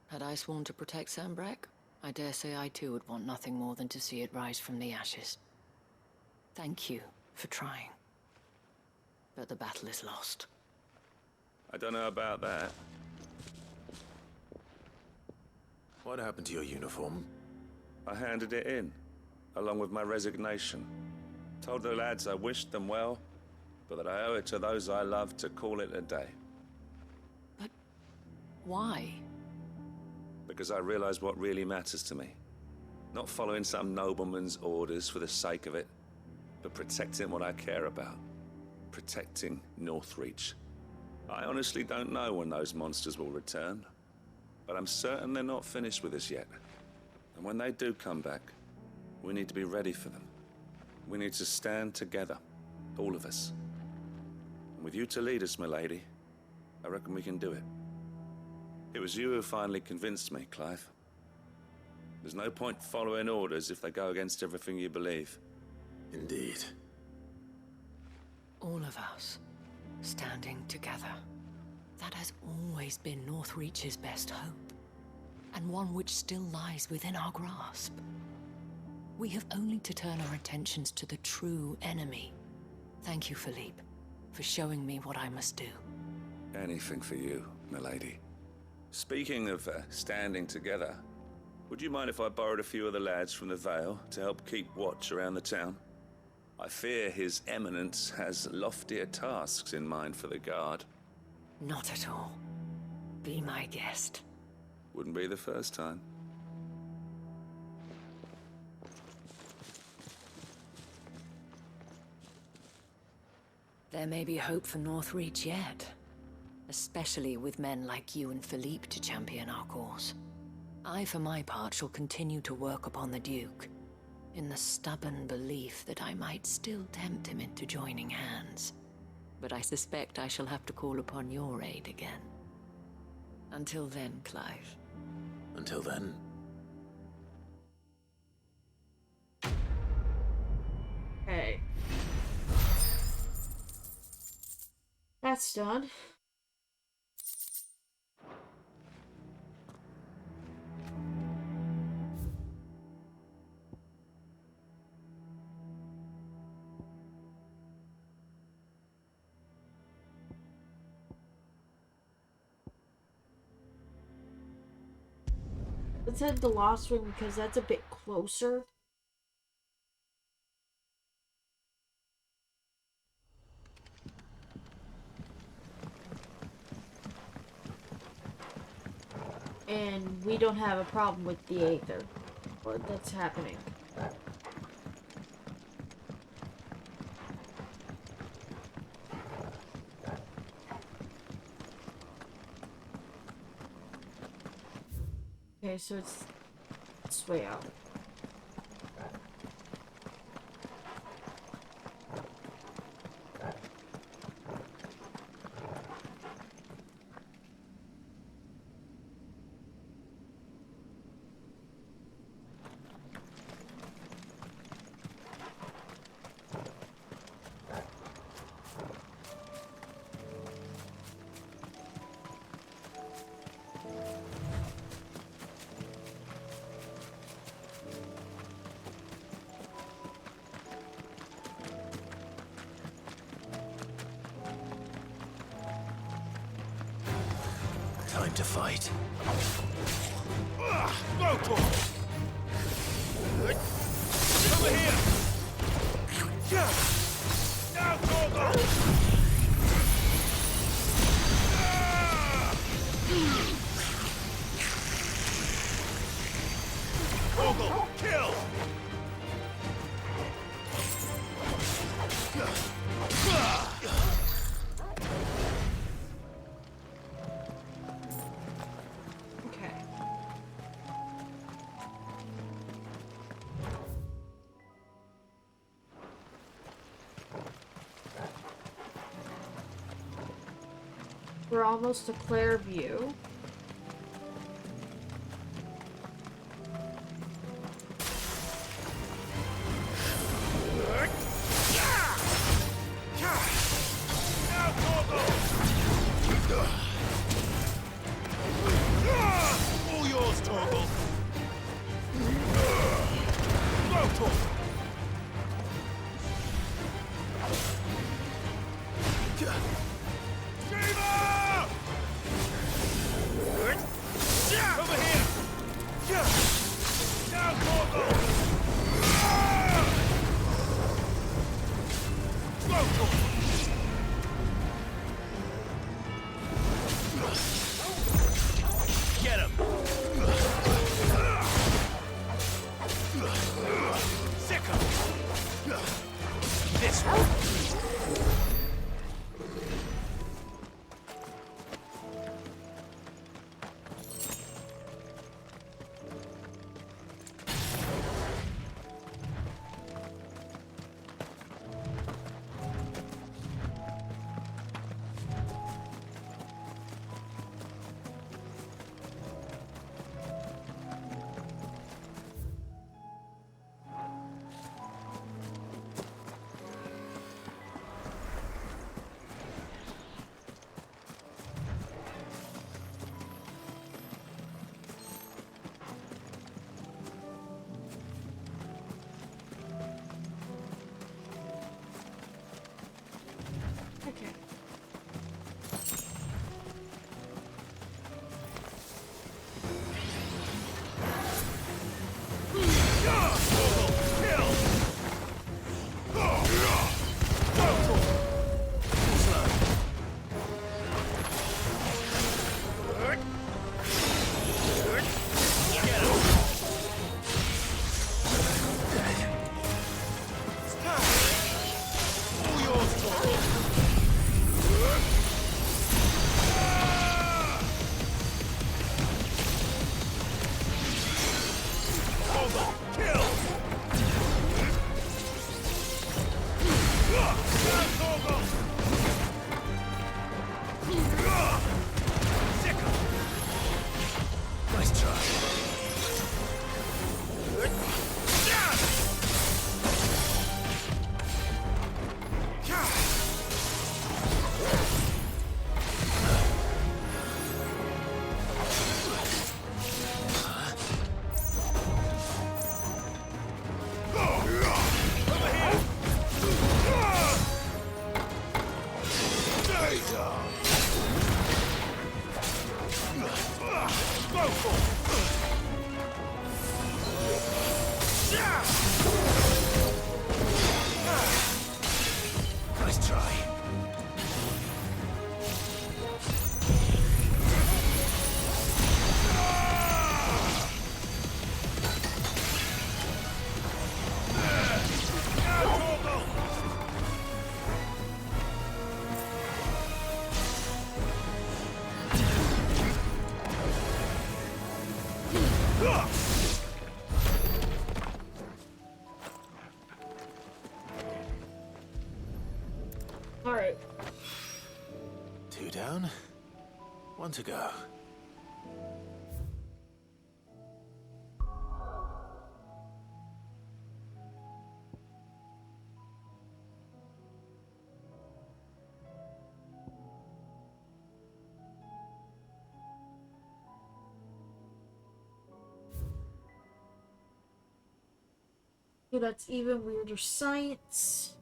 B: Had I sworn to protect Sanbreque, I dare say I too would want nothing more than to see it rise from the ashes. Thank you for trying. But the battle is lost.
Y: I don't know about that.
C: What happened to your uniform?
Y: I handed it in, along with my resignation. Told the lads I wished them well, but that I owe it to those I love to call it a day.
B: But why?
Y: Because I realized what really matters to me. Not following some nobleman's orders for the sake of it, but protecting what I care about. Protecting Northreach. I honestly don't know when those monsters will return, but I'm certain they're not finished with us yet. And when they do come back, we need to be ready for them. We need to stand together, all of us. And with you to lead us, milady, I reckon we can do it. It was you who finally convinced me, Clive. There's no point following orders if they go against everything you believe.
C: Indeed.
B: All of us, standing together. That has always been Northreach's best hope, and one which still lies within our grasp. We have only to turn our attentions to the true enemy. Thank you, Philippe, for showing me what I must do.
Y: Anything for you, milady. Speaking of standing together, would you mind if I borrowed a few of the lads from the Vale to help keep watch around the town? I fear His Eminence has loftier tasks in mind for the guard.
B: Not at all. Be my guest.
Y: Wouldn't be the first time.
B: There may be hope for Northreach yet. Especially with men like you and Philippe to champion our cause. I, for my part, shall continue to work upon the Duke, in the stubborn belief that I might still tempt him into joining hands. But I suspect I shall have to call upon your aid again. Until then, Clive.
C: Until then?
A: Okay. That's done. Let's head to Lost Wing because that's a bit closer. And we don't have a problem with the Aether. But that's happening. Okay, so it's way out.
C: Time to fight.
N: Go for it! Over here! Now, Gorgo! Gorgo, kill!
A: Okay. We're almost to Clairview.
N: All yours, Torgal! Go, Torgal! Shiva!
C: Nice try.
A: All right.
C: 2 down, 1 to go.
A: So that's even weirder science.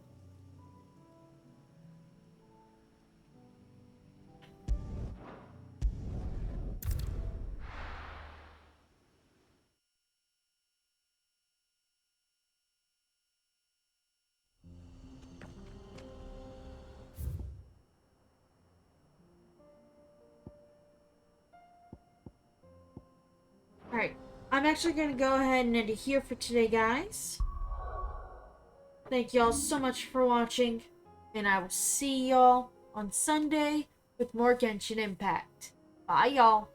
A: Alright, I'm actually going to go ahead and end it here for today, guys. Thank y'all so much for watching, and I will see y'all on Sunday with more Genshin Impact. Bye, y'all.